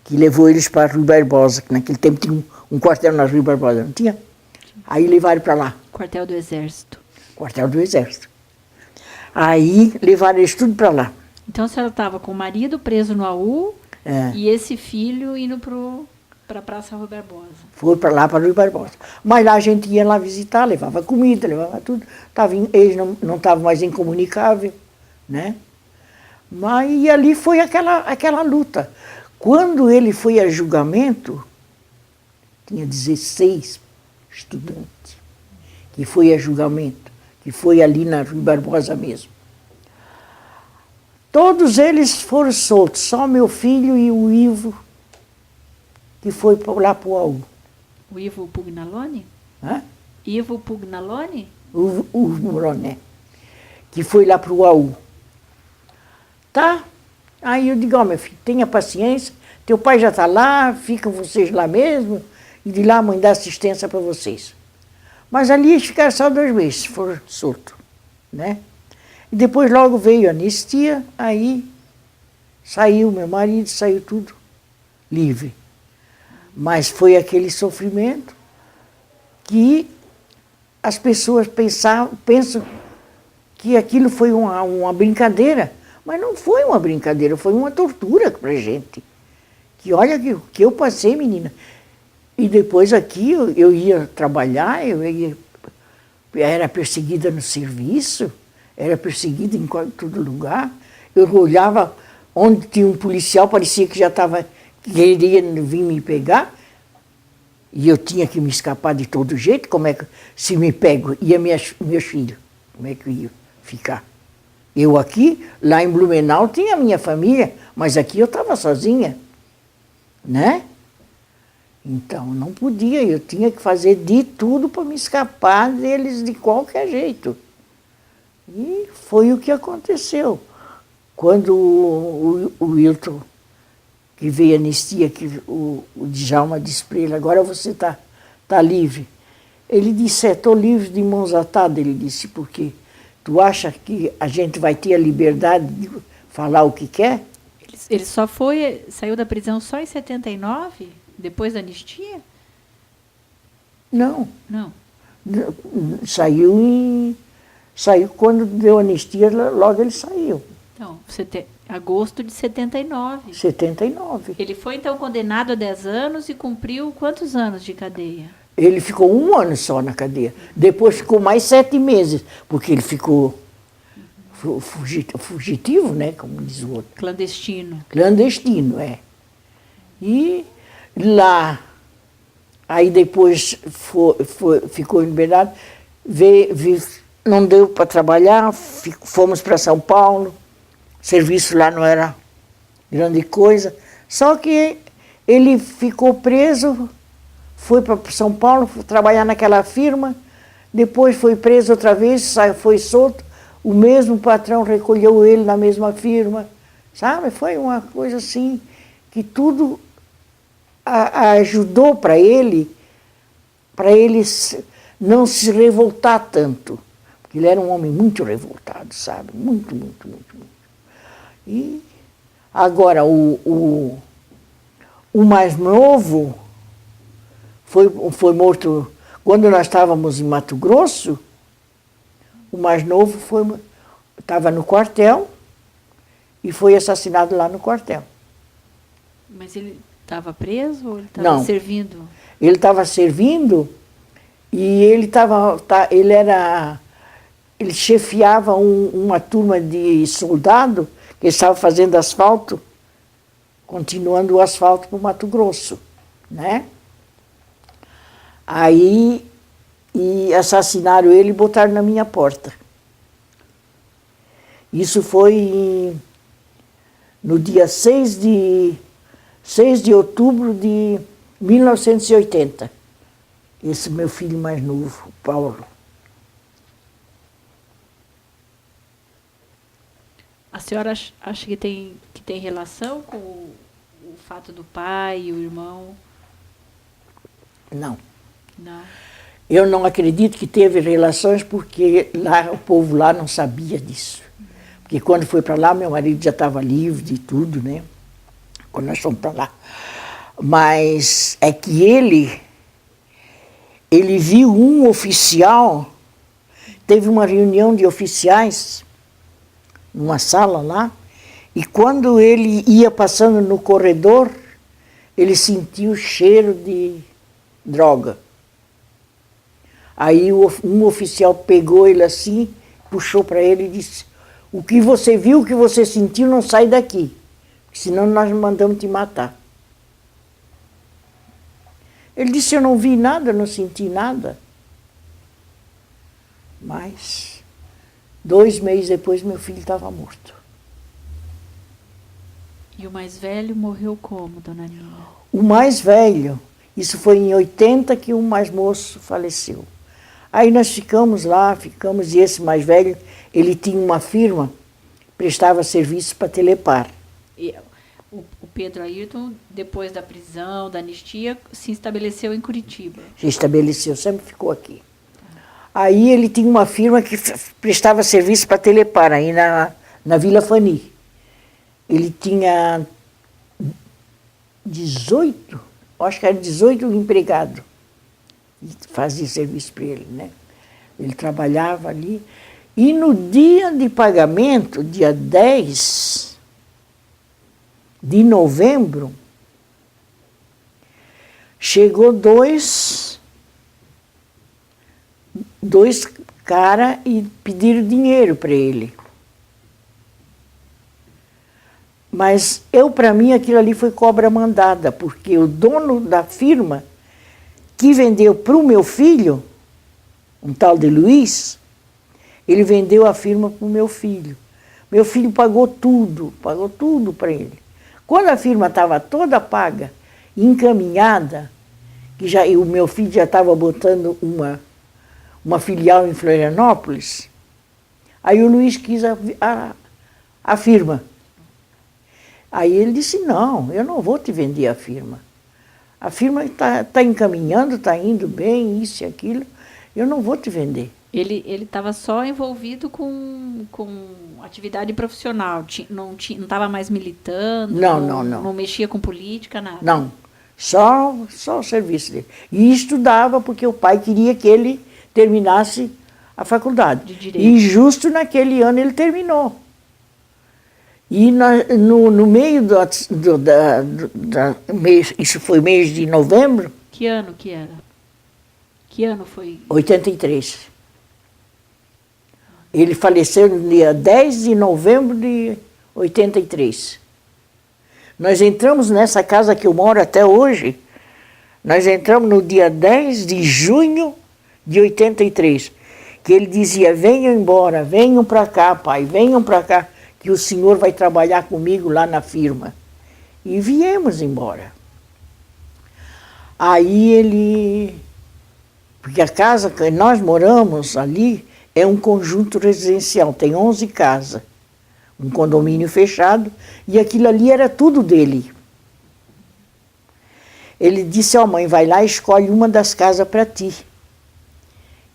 S1: que levou eles para Rui Barbosa, que naquele tempo tinha um quartel na Rui Barbosa, não tinha? Aí levaram para lá.
S2: Quartel do Exército.
S1: Quartel do Exército. Aí levaram eles tudo para lá.
S2: Então a senhora estava com o marido preso no AU e esse filho indo para a Praça Rui Barbosa.
S1: Foi para lá, para Rui Barbosa. Mas lá a gente ia lá visitar, levava comida, levava tudo. Eles não estavam mais incomunicáveis, né? Mas e ali foi aquela luta. Quando ele foi a julgamento, tinha 16 estudantes que foi a julgamento, que foi ali na Rui Barbosa mesmo. Todos eles foram soltos, só meu filho e o Ivo, que foi lá para o AU.
S2: O Ivo Pugnalone?
S1: Hã?
S2: Ivo Pugnalone?
S1: O Moroné, que foi lá para o AU. Tá? Aí eu digo, meu filho, tenha paciência, teu pai já está lá, ficam vocês lá mesmo, e de lá a mãe dá assistência para vocês. Mas ali eles ficaram só 2 meses, foram soltos, né? E depois logo veio a anistia, aí saiu meu marido, saiu tudo livre. Mas foi aquele sofrimento que as pessoas pensam que aquilo foi uma brincadeira. Mas não foi uma brincadeira, foi uma tortura para a gente. Que olha que eu passei, menina. E depois aqui eu ia trabalhar, era perseguida no serviço, era perseguida em todo lugar. Eu olhava onde tinha um policial, parecia que já queria vir me pegar. E eu tinha que me escapar de todo jeito. Como é que, se me pego, ia meus filhos, como é que eu ia ficar? Eu aqui, lá em Blumenau, tinha a minha família, mas aqui eu estava sozinha, né? Então, não podia, eu tinha que fazer de tudo para me escapar deles de qualquer jeito. E foi o que aconteceu. Quando o Wilton, que veio a anistia, que o Djalma disse para ele, agora você tá livre. Ele disse, estou livre de mãos atadas, ele disse, porque tu acha que a gente vai ter a liberdade de falar o que quer?
S2: Ele saiu da prisão só em 79, depois da anistia?
S1: Não.
S2: Não.
S1: Saiu quando deu anistia, logo ele saiu.
S2: Então, agosto de 79.
S1: 79.
S2: Ele foi, então, condenado a 10 anos e cumpriu quantos anos de cadeia?
S1: Ele ficou 1 ano só na cadeia. Depois ficou mais 7 meses, porque ele ficou fugitivo, né? Como diz o outro.
S2: Clandestino.
S1: Clandestino, é. E lá, aí depois ficou em liberdade, não deu para trabalhar, fomos para São Paulo, o serviço lá não era grande coisa, só que ele ficou preso, foi para São Paulo, foi trabalhar naquela firma, depois foi preso outra vez, foi solto, o mesmo patrão recolheu ele na mesma firma, sabe? Foi uma coisa assim, que tudo ajudou para ele não se revoltar tanto. Porque ele era um homem muito revoltado, sabe? Muito, muito, muito, muito. E agora, o mais novo foi morto quando nós estávamos em Mato Grosso. O mais novo estava no quartel e foi assassinado lá no quartel.
S2: Mas ele estava preso ou ele estava servindo?
S1: Ele estava servindo e ele chefiava uma turma de soldado que estava fazendo asfalto, continuando o asfalto para o Mato Grosso, né? Aí assassinaram ele e botaram na minha porta. Isso foi no dia 6 de outubro de 1980. Esse meu filho mais novo, Paulo.
S2: A senhora acha que tem relação com o fato do pai e o irmão?
S1: Não.
S2: Não.
S1: Eu não acredito que teve relações porque o povo lá não sabia disso. Porque quando foi para lá, meu marido já estava livre de tudo, né? Quando nós fomos para lá. Mas é que ele viu um oficial, teve uma reunião de oficiais numa sala lá, e quando ele ia passando no corredor, ele sentiu o cheiro de droga. Aí um oficial pegou ele assim, puxou para ele e disse, o que você viu, o que você sentiu, não sai daqui, senão nós mandamos te matar. Ele disse, eu não vi nada, não senti nada. Mas 2 meses depois meu filho estava morto.
S2: E o mais velho morreu como, dona Nina?
S1: O mais velho, isso foi em 80 que o mais moço faleceu. Aí nós ficamos lá, e esse mais velho, ele tinha uma firma, prestava serviço para Telepar.
S2: E o Pedro Ayrton, depois da prisão, da anistia, se estabeleceu em Curitiba.
S1: Se estabeleceu, sempre ficou aqui. Aí ele tinha uma firma que prestava serviço para Telepar, aí na Vila Fani. Ele tinha 18, acho que era 18 empregados. Fazia serviço para ele, né? Ele trabalhava ali. E no dia de pagamento, dia 10 de novembro, chegou dois caras e pediram dinheiro para ele. Mas para mim, aquilo ali foi cobra mandada, porque o dono da firma que vendeu para o meu filho, um tal de Luiz, ele vendeu a firma para o meu filho. Meu filho pagou tudo para ele. Quando a firma estava toda paga, encaminhada, que já, o meu filho já estava botando uma filial em Florianópolis. Aí o Luiz quis a firma. Aí ele disse, não, eu não vou te vender a firma. A firma está encaminhando, está indo bem, isso e aquilo, eu não vou te vender.
S2: Ele estava só envolvido com atividade profissional, não estava mais militando, não mexia com política, nada?
S1: Não, só o serviço dele. E estudava porque o pai queria que ele terminasse a faculdade.
S2: De Direito.
S1: E justo naquele ano ele terminou. E no meio isso foi mês de novembro.
S2: Que ano que era? Que ano foi?
S1: 83. Ele faleceu no dia 10 de novembro de 83. Nós entramos nessa casa que eu moro até hoje, nós entramos no dia 10 de junho de 83, que ele dizia, venham embora, venham para cá, pai, venham para cá, que o senhor vai trabalhar comigo lá na firma. E viemos embora. Aí ele... Porque a casa que nós moramos ali é um conjunto residencial, tem 11 casas, um condomínio fechado, e aquilo ali era tudo dele. Ele disse, ó, mãe, vai lá e escolhe uma das casas para ti.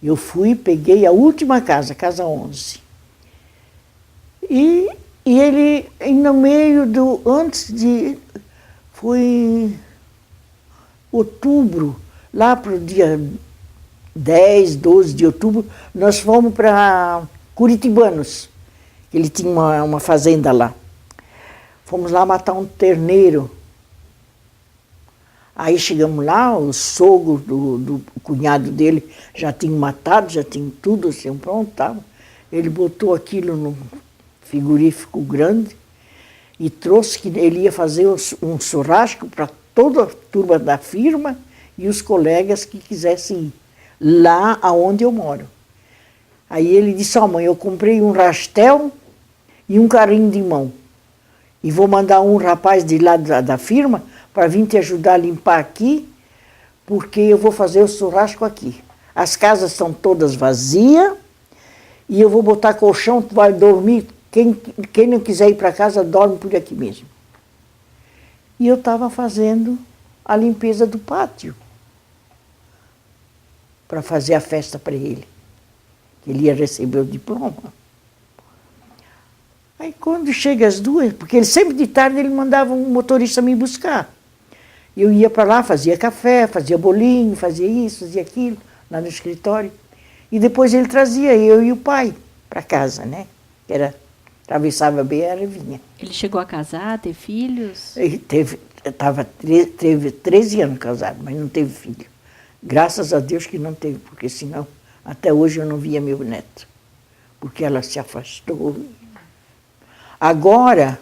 S1: Eu fui, peguei a última casa, casa 11. E ele, no meio foi em outubro, lá para o dia 10, 12 de outubro, nós fomos para Curitibanos. Ele tinha uma fazenda lá. Fomos lá matar um terneiro. Aí chegamos lá, o sogro do cunhado dele já tinha matado, já tinha tudo assim, pronto, tava. Ele botou aquilo num frigorífico grande e trouxe que ele ia fazer um churrasco para toda a turma da firma e os colegas que quisessem ir, lá aonde eu moro. Aí ele disse, ó, mãe, eu comprei um rastel e um carrinho de mão. E vou mandar um rapaz de lá da firma para vir te ajudar a limpar aqui, porque eu vou fazer o churrasco aqui. As casas estão todas vazias e eu vou botar colchão, tu vai dormir. Quem não quiser ir para casa, dorme por aqui mesmo. E eu estava fazendo a limpeza do pátio para fazer a festa para ele. Ele ia receber o diploma. Aí quando chega às 2, porque ele sempre de tarde ele mandava um motorista me buscar. Eu ia para lá, fazia café, fazia bolinho, fazia isso, fazia aquilo, lá no escritório. E depois ele trazia eu e o pai para casa, né? Atravessava a BR e vinha.
S2: Ele chegou a casar, ter filhos?
S1: Ele teve 13 anos casado, mas não teve filho. Graças a Deus que não teve, porque senão até hoje eu não via meu neto. Porque ela se afastou. Agora,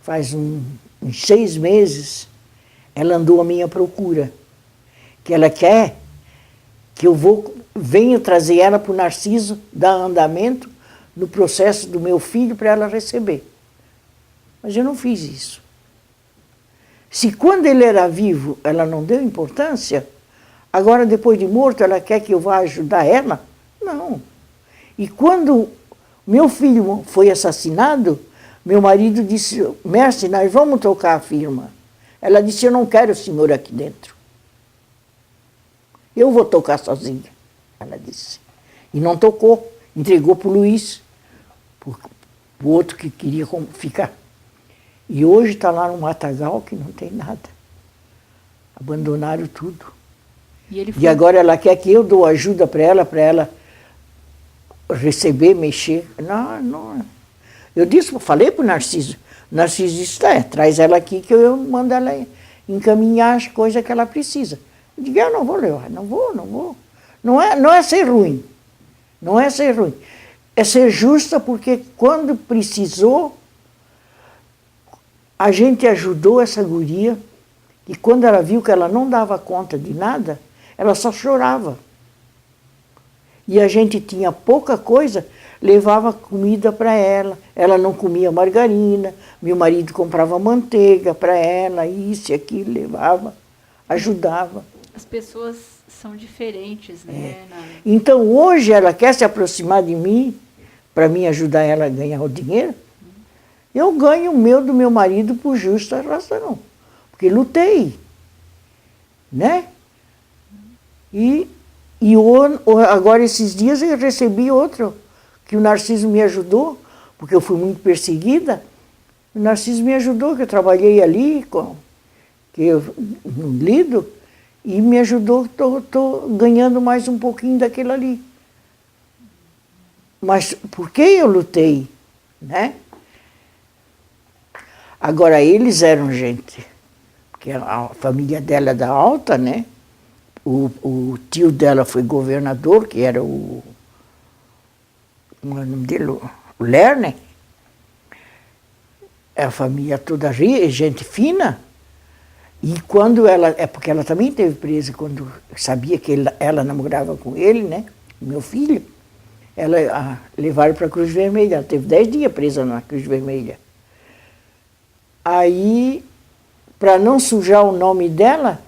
S1: faz uns 6 meses, ela andou à minha procura. Que ela quer que eu venha trazer ela para o Narciso, dar andamento no processo do meu filho para ela receber. Mas eu não fiz isso. Se quando ele era vivo ela não deu importância, agora depois de morto ela quer que eu vá ajudar ela? Não. E quando meu filho foi assassinado, meu marido disse, mestre, nós vamos tocar a firma. Ela disse, eu não quero o senhor aqui dentro. Eu vou tocar sozinha, ela disse. E não tocou, entregou para o Luiz, para o outro que queria ficar. E hoje está lá no Matagal que não tem nada. Abandonaram tudo. E agora ela quer que eu dou ajuda para ela receber, mexer. Não. Eu falei para o Narciso. O Narciso disse, traz ela aqui que eu mando ela encaminhar as coisas que ela precisa. Eu digo, eu não vou levar, não vou. Não é ser ruim. Não é ser ruim. É ser justa porque quando precisou, a gente ajudou essa guria e quando ela viu que ela não dava conta de nada, ela só chorava. E a gente tinha pouca coisa, levava comida para ela. Ela não comia margarina, meu marido comprava manteiga para ela, isso e aquilo, levava, ajudava.
S2: As pessoas são diferentes, né?
S1: Então, hoje ela quer se aproximar de mim, para mim ajudar ela a ganhar o dinheiro. Eu ganho o meu do meu marido por justa razão, porque lutei, né? E agora, esses dias, eu recebi outro, que o Narciso me ajudou, porque eu fui muito perseguida. O Narciso me ajudou, que eu trabalhei ali, no Lido, e me ajudou, estou ganhando mais um pouquinho daquilo ali. Mas por que eu lutei, né? Agora, eles eram gente, porque a família dela é da Alta, né? O tio dela foi governador, que era como é o nome dele? O Lerner. A família toda gente fina. E quando porque ela também teve presa, quando sabia que ela namorava com ele, né? Meu filho, levaram para a Cruz Vermelha. Ela teve 10 dias presa na Cruz Vermelha. Aí, para não sujar o nome dela,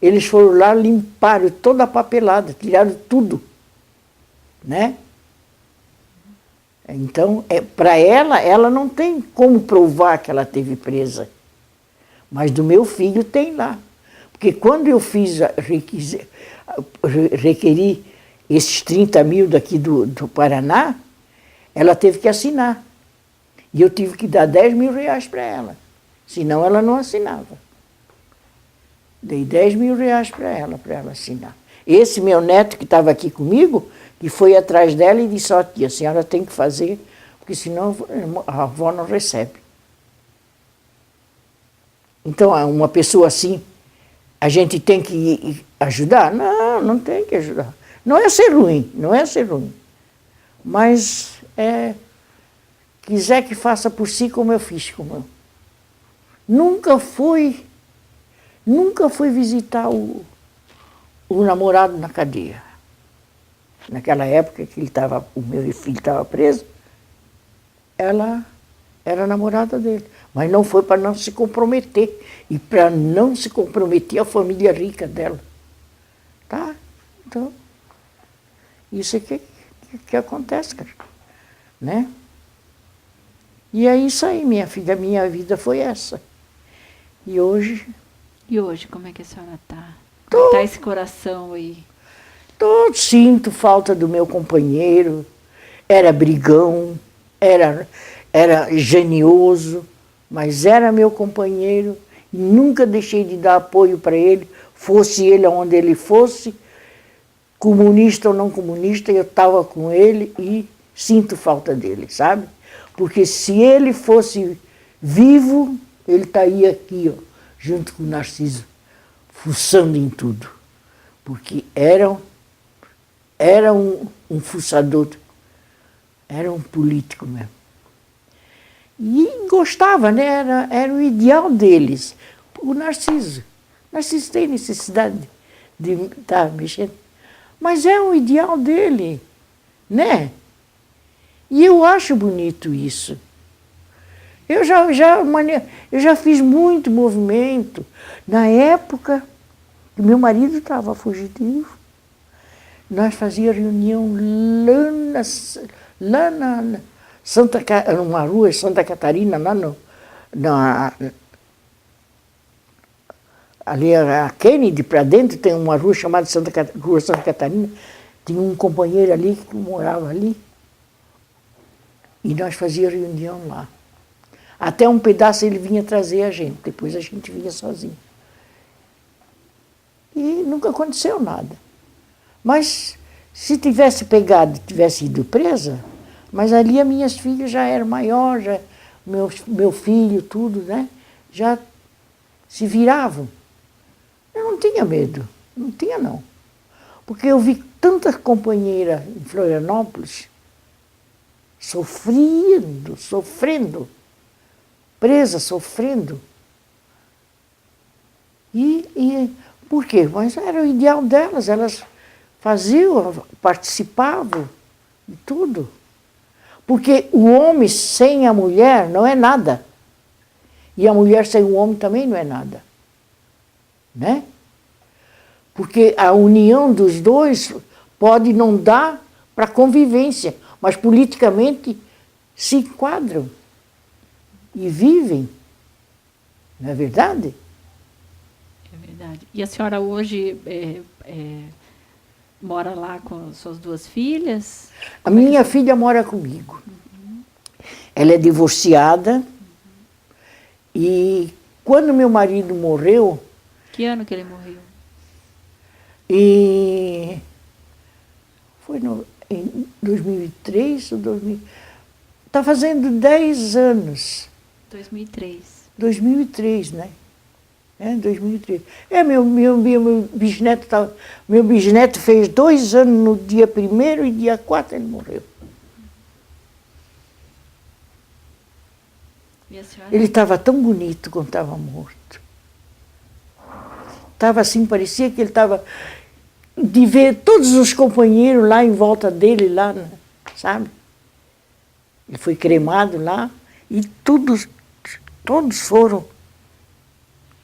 S1: eles foram lá, limparam toda a papelada, tiraram tudo, né? Então, para ela não tem como provar que ela teve presa. Mas do meu filho tem lá. Porque quando eu requeri esses 30 mil daqui do Paraná, ela teve que assinar. E eu tive que dar 10 mil reais para ela. Senão ela não assinava. Dei 10 mil reais para ela assinar. Esse meu neto que estava aqui comigo, que foi atrás dela e disse, ó tia, a senhora tem que fazer, porque senão a avó não recebe. Então, uma pessoa assim, a gente tem que ajudar? Não, não tem que ajudar. Não é ser ruim, não é ser ruim. Mas, quiser que faça por si como eu fiz, como eu. Nunca fui visitar o namorado na cadeia. Naquela época que o meu filho estava preso, ela era namorada dele. Mas não foi para não se comprometer. E para não se comprometer a família rica dela. Tá? Então, isso é que acontece, cara. Né? E é isso aí, minha filha. Minha vida foi essa. E hoje,
S2: como é que a senhora está? Como está esse coração aí?
S1: Sinto falta do meu companheiro. Era brigão, era genioso, mas era meu companheiro. E nunca deixei de dar apoio para ele, fosse ele aonde ele fosse, comunista ou não comunista, eu estava com ele e sinto falta dele, sabe? Porque se ele fosse vivo, ele estaria aqui, ó, junto com o Narciso, fuçando em tudo. Porque era um fuçador, era um político mesmo. E gostava, né? Era o ideal deles. O Narciso. O Narciso tem necessidade de estar mexendo. Mas é o ideal dele, né? E eu acho bonito isso. Eu já fiz muito movimento. Na época que meu marido estava fugitivo, nós fazíamos reunião lá numa rua em Santa Catarina, ali a Kennedy, para dentro, tem uma rua chamada Rua Santa Catarina. Tinha um companheiro ali que morava ali. E nós fazíamos reunião lá. Até um pedaço ele vinha trazer a gente, depois a gente vinha sozinho. E nunca aconteceu nada. Mas se tivesse pegado, tivesse ido presa, mas ali as minhas filhas já eram maiores, já, meu filho, tudo, né? Já se viravam. Eu não tinha medo, não tinha não. Porque eu vi tantas companheiras em Florianópolis sofrendo, presas, sofrendo. E por quê? Mas era o ideal delas, elas faziam, participavam de tudo. Porque o homem sem a mulher não é nada. E a mulher sem o homem também não é nada. Né? Porque a união dos dois pode não dar para convivência, mas politicamente se enquadram e vivem. Não é verdade?
S2: É verdade. E a senhora hoje mora lá com suas duas filhas?
S1: A minha filha mora comigo. Ela é divorciada. E quando meu marido morreu...
S2: Que ano que ele morreu?
S1: Foi em 2003 ou 2000... Está fazendo 10 anos.
S2: 2003.
S1: 2003, né? 2003. Meu bisneto meu bisneto fez 2 anos no dia 1º e dia 4 ele morreu.
S2: E a senhora?
S1: Ele estava tão bonito quando estava morto. Estava assim, parecia que ele estava... De ver todos os companheiros lá em volta dele, lá, sabe? Ele foi cremado lá e todos foram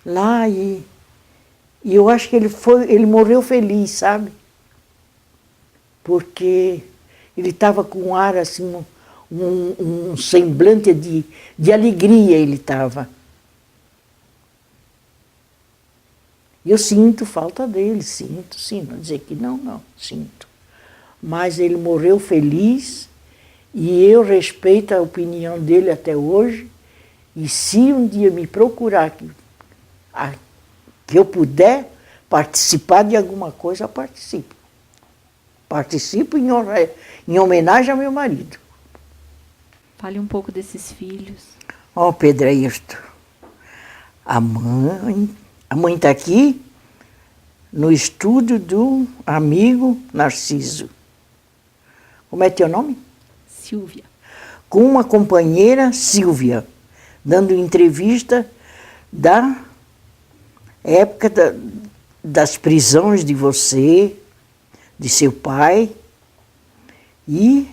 S1: lá e eu acho que ele morreu feliz, sabe? Porque ele estava com um ar assim, um semblante de alegria ele estava. Eu sinto falta dele, sinto, não dizer que não, sinto. Mas ele morreu feliz e eu respeito a opinião dele até hoje. E se um dia me procurar que eu puder participar de alguma coisa, eu participo. Participo em homenagem ao meu marido.
S2: Fale um pouco desses filhos.
S1: Pedro Ayrton, a mãe está aqui no estúdio do amigo Narciso. Como é teu nome?
S2: Silvia.
S1: Com uma companheira, Silvia, dando entrevista da época das prisões de você, de seu pai. E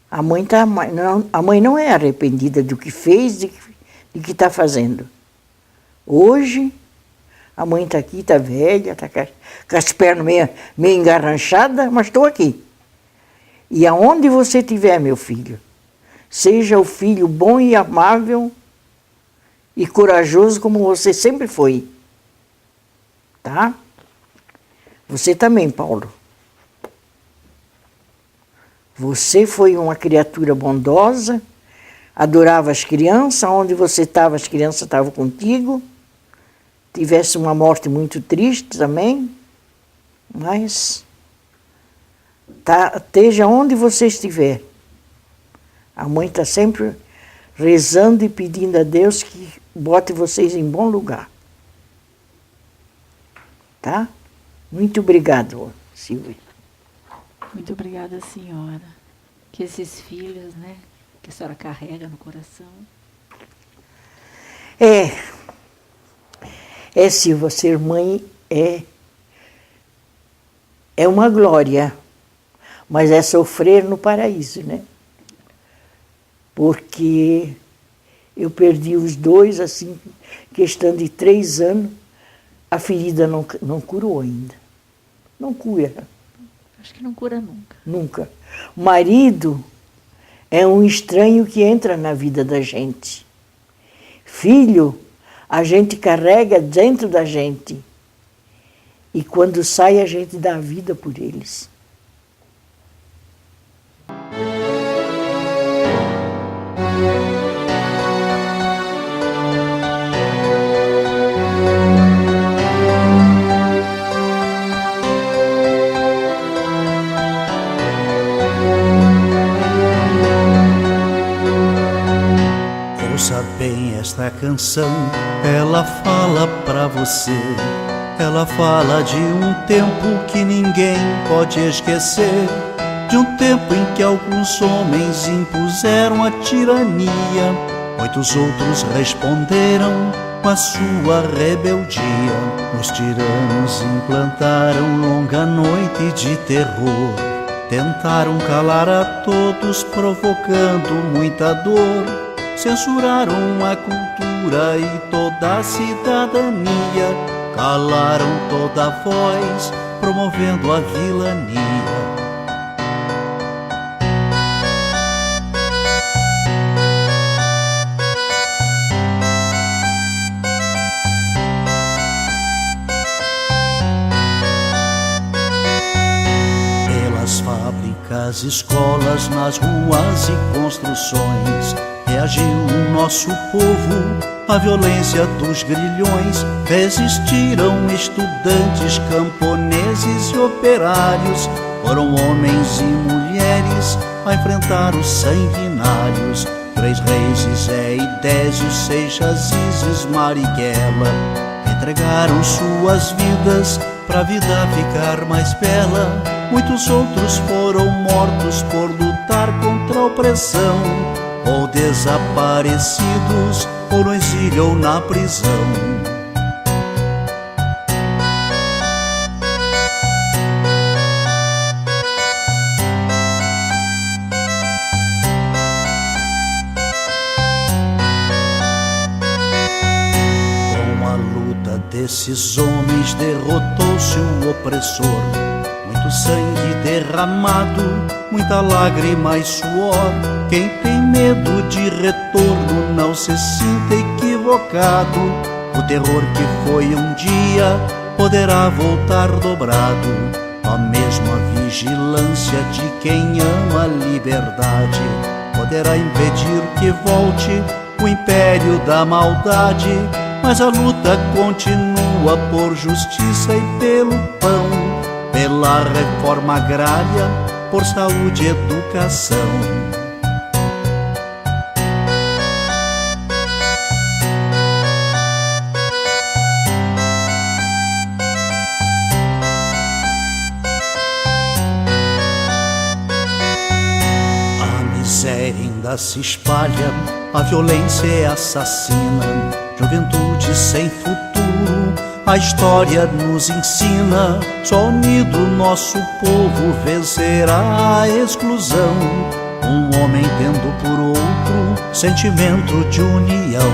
S1: a mãe não é arrependida do que fez, de que está fazendo. Hoje, a mãe está aqui, está velha, está com as pernas meio engarranchadas, mas estou aqui. E aonde você estiver, meu filho, seja o filho bom e amável e corajoso como você sempre foi. Tá? Você também, Paulo. Você foi uma criatura bondosa, adorava as crianças, onde você estava, as crianças estavam contigo. Tivesse uma morte muito triste também, mas esteja onde você estiver. A mãe está sempre rezando e pedindo a Deus que bote vocês em bom lugar. Tá? Muito obrigado, Silvia.
S2: Muito obrigada, senhora. Que esses filhos, né, que a senhora carrega no coração.
S1: Silvia, ser mãe é uma glória, mas é sofrer no paraíso, né? Porque eu perdi os dois, assim, questão de 3 anos, a ferida não curou ainda. Não cura.
S2: Acho que não cura nunca.
S1: Nunca. O marido é um estranho que entra na vida da gente. Filho, a gente carrega dentro da gente. E quando sai, a gente dá a vida por eles.
S3: Ouça bem esta canção, ela fala pra você. Ela fala de um tempo que ninguém pode esquecer, de um tempo em que alguns homens impuseram a tirania, muitos outros responderam com a sua rebeldia. Os tiranos implantaram longa noite de terror, tentaram calar a todos, provocando muita dor. Censuraram a cultura e toda a cidadania, calaram toda a voz, promovendo a vilania. Fábricas, escolas, nas ruas e construções, reagiu o nosso povo à violência dos grilhões. Resistiram estudantes, camponeses e operários, foram homens e mulheres a enfrentar os sanguinários. 3 reis, Zé e Désio, Seixas, Isis, Marighella, entregaram suas vidas pra vida ficar mais bela. Muitos outros foram mortos por lutar contra a opressão, ou desaparecidos, ou no exílio ou na prisão. Com a luta desses homens derrotou-se o opressor. Muito sangue derramado, muita lágrima e suor. Quem tem medo de retorno não se sinta equivocado. O terror que foi um dia poderá voltar dobrado. A mesma vigilância de quem ama a liberdade poderá impedir que volte o império da maldade. Mas a luta continua por justiça e pelo pão, pela reforma agrária, por saúde e educação. A miséria ainda se espalha, a violência é assassina, juventude sem futuro. A história nos ensina, só unido nosso povo vencerá a exclusão. Um homem tendo por outro sentimento de união.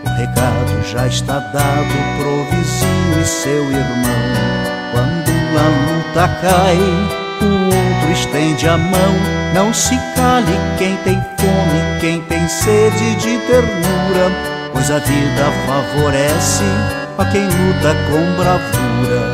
S3: O recado já está dado pro vizinho e seu irmão. Quando a luta cai, o outro estende a mão. Não se cale quem tem fome, quem tem sede de ternura, pois a vida favorece a quem luta com bravura.